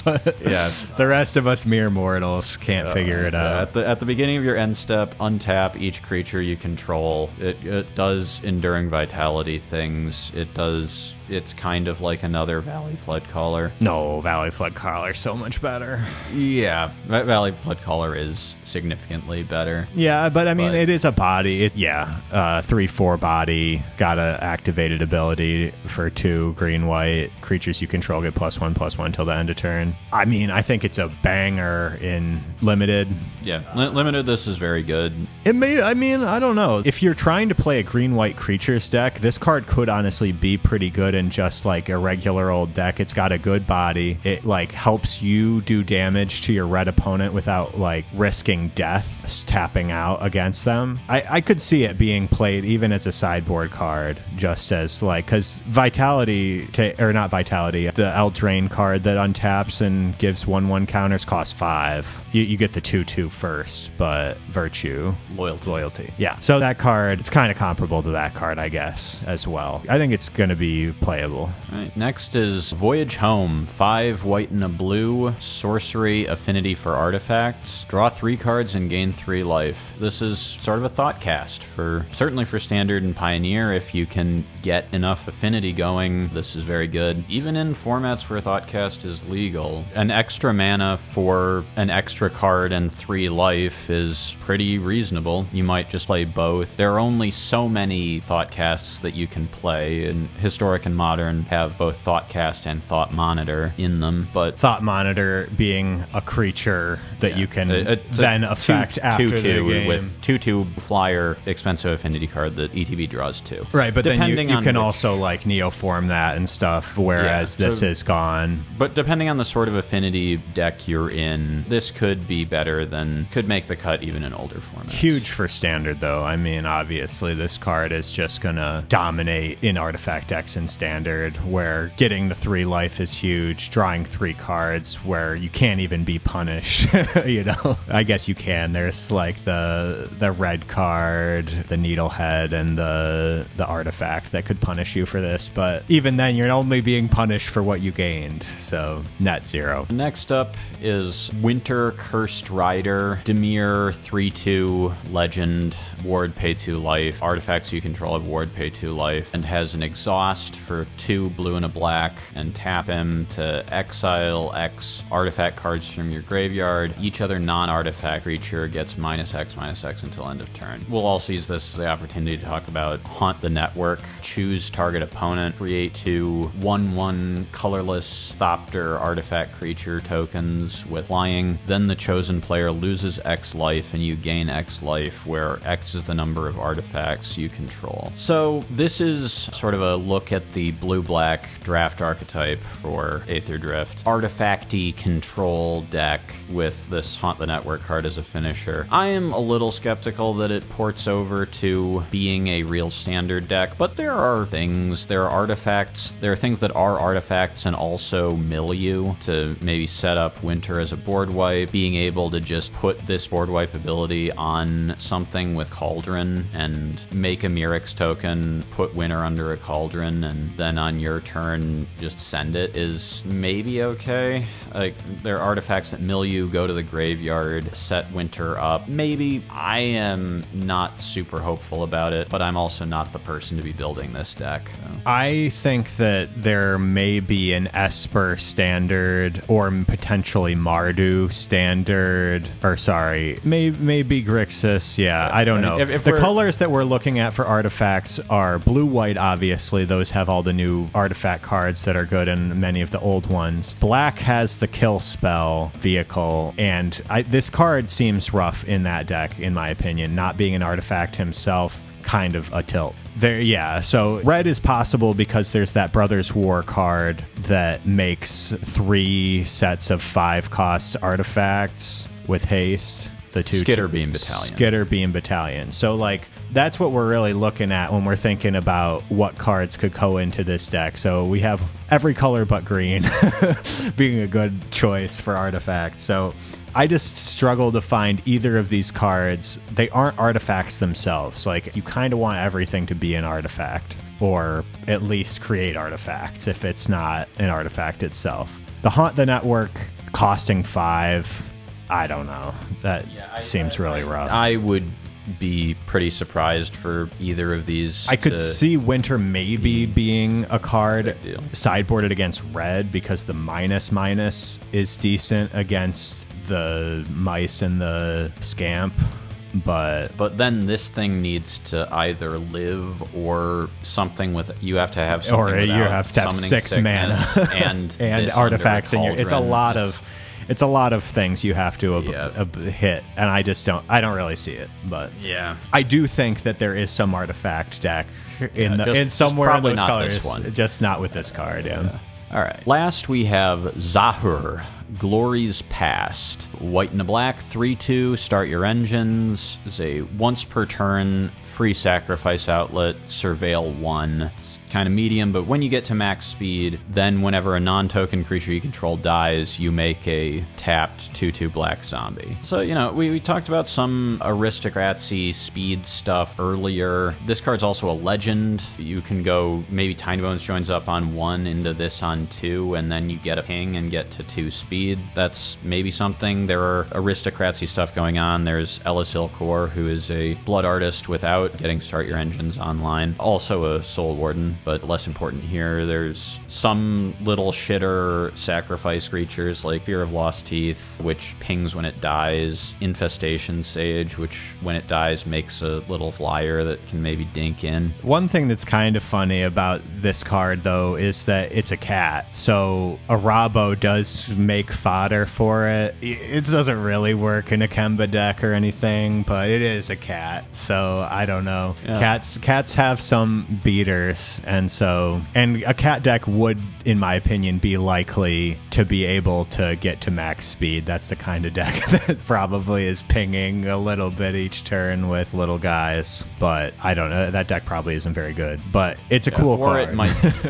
But yes. The rest of us mere mortals can't figure it out. At the beginning of your end step, untap each creature you control. It does Enduring Vitality things. It's kind of like another Valley Flood Caller. No, Valley Flood Caller so much better. Yeah, Valley Flood Caller is significantly better. Yeah, but I mean, it is a body. 3/4 body, got a activated ability for 2 green-white. Creatures you control get +1/+1 till the end of turn. I mean, I think it's a banger in Limited. Yeah, Limited, this is very good. I don't know. If you're trying to play a green-white creatures deck, this card could honestly be pretty good in just like a regular old deck. It's got a good body. It like helps you do damage to your red opponent without like risking death tapping out against them. I could see it being played even as a sideboard card, just as like, because Vitality, or not Vitality, the Eldraine card that untaps and gives 1/1 counters costs 5. You get the 2/2 first, but Virtue. Loyalty. Yeah. So that card, it's kind of comparable to that card, I guess, as well. I think it's going to be playable. All right, next is Voyage Home. 5 white and a blue, sorcery, affinity for artifacts. Draw 3 cards and gain 3 life. This is sort of a thought cast certainly for Standard and Pioneer. If you can get enough affinity going, this is very good. Even in formats where Thoughtcast is legal, an extra mana for an extra card and 3 life is pretty reasonable. You might just play both. There are only so many Thoughtcasts that you can play, and Historic and Modern have both Thoughtcast and Thought Monitor in them. But Thought Monitor being a creature that you can then affect after the game. With 2/2 flyer, expensive affinity card that ETB draws 2. Right, but then you can also like Neoform that and stuff, whereas this is gone. But depending on the sort of affinity deck you're in, this could be better could make the cut even in older formats. Huge for Standard, though. I mean, obviously, this card is just going to dominate in artifact decks in Standard, where getting the 3 life is huge, drawing 3 cards where you can't even be punished, you know? I guess you can. There's like the red card, the Needlehead, and the artifact that could punish you for this, but even then, you're only being punished for what you gained, so net 0. Next up is Winter Cursed Rider, Dimir, 3/2, Legend, Ward, pay 2 life. Artifacts you control have Ward, pay 2 life, and has an exhaust for 2 blue and a black, and tap him to exile X artifact cards from your graveyard. Each other non-artifact creature gets -X until end of turn. We'll also use this as the opportunity to talk about Haunt the Network. Choose target opponent, create 2 1/1 colorless Thopter artifact creature tokens with flying. Then the chosen player loses X life and you gain X life, where X is the number of artifacts you control. So this is sort of a look at the blue-black draft archetype for Aetherdrift. Artifacty control deck with this Haunt the Network card as a finisher. I am a little skeptical that it ports over to being a real Standard deck, but there are things that are artifacts and also mill you to maybe set up Winter as a board wipe, being able to just put this board wipe ability on something with Cauldron and make a Mirrex token, put Winter under a Cauldron, and then on your turn just send it is maybe okay. Like, there are artifacts that mill you, go to the graveyard, set Winter up. Maybe. I am not super hopeful about it, but I'm also not the person to be building this deck. So. I think that there may be an Esper Standard or potentially Mardu Standard, or sorry, maybe Grixis. Yeah, I don't know. If the colors that we're looking at for artifacts are blue-white, obviously. Those have all the new artifact cards that are good and many of the old ones. Black has the kill spell vehicle, and this card seems rough in that deck, in my opinion. Not being an artifact himself, kind of a tilt. So red is possible because there's that Brothers War card that makes 3 sets of 5-cost artifacts with haste. The 2 Skitterbeam Battalion. So like that's what we're really looking at when we're thinking about what cards could go into this deck. So we have every color but green being a good choice for artifacts. So I just struggle to find either of these cards. They aren't artifacts themselves. Like, you kind of want everything to be an artifact, or at least create artifacts if it's not an artifact itself. The Haunt the Network costing 5, I don't know. That seems really rough. I would be pretty surprised for either of these. I could see Winter maybe being a card sideboarded against red because the -/ is decent against the mice and the scamp. But then this thing needs to either live or something with you have to have something, or you have to have 6 mana and and artifacts in your. It's a lot of. it's a lot of things you have to hit, and I don't really see it. But yeah, I do think that there is some artifact deck in somewhere in those colors, just not with this card. Yeah. All right. Last we have Zahur, Glory's Past. White and a black, 3/2, start your engines. Is a once per turn free sacrifice outlet, surveil 1. It's kind of medium, but when you get to max speed, then whenever a non-token creature you control dies, you make a tapped 2/2 black zombie. So, we talked about some aristocracy speed stuff earlier. This card's also a legend. You can go, maybe Tiny Bones joins up on 1 into this on 2, and then you get a ping and get to 2 speed. That's maybe something. There are aristocracy stuff going on. There's Ellis Ilkor, who is a blood artist without getting start your engines online. Also a Soul Warden, but less important here. There's some little shitter sacrifice creatures like Fear of Lost Teeth, which pings when it dies. Infestation Sage, which when it dies makes a little flyer that can maybe dink in. One thing that's kind of funny about this card, though, is that it's a cat. So a Rabo does make fodder for it. It doesn't really work in a Kemba deck or anything, but it is a cat. So I don't know. Yeah. Cats have some beaters, and a cat deck would, in my opinion, be likely to be able to get to max speed. That's the kind of deck that probably is pinging a little bit each turn with little guys. But I don't know. That deck probably isn't very good, but it's a cool card.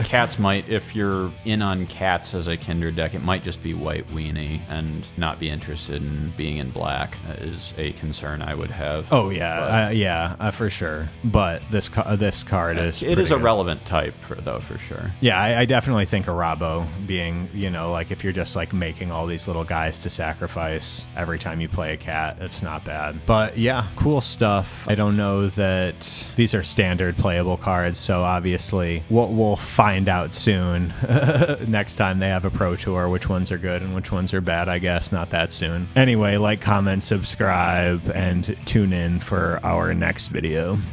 Cats might, if you're in on cats as a Kindred deck, it might just be white weenie and not be interested in being in black. That is a concern I would have. Oh yeah, for sure. But this card is a relevant type for sure. Yeah, I definitely think a Rabo being, like if you're just like making all these little guys to sacrifice every time you play a cat, it's not bad. But yeah, cool stuff. I don't know that these are standard playable cards, so obviously we'll find out soon next time they have a Pro Tour which ones are good and which ones are bad. I guess not that soon. Anyway, like, comment, subscribe, and tune in for our next video.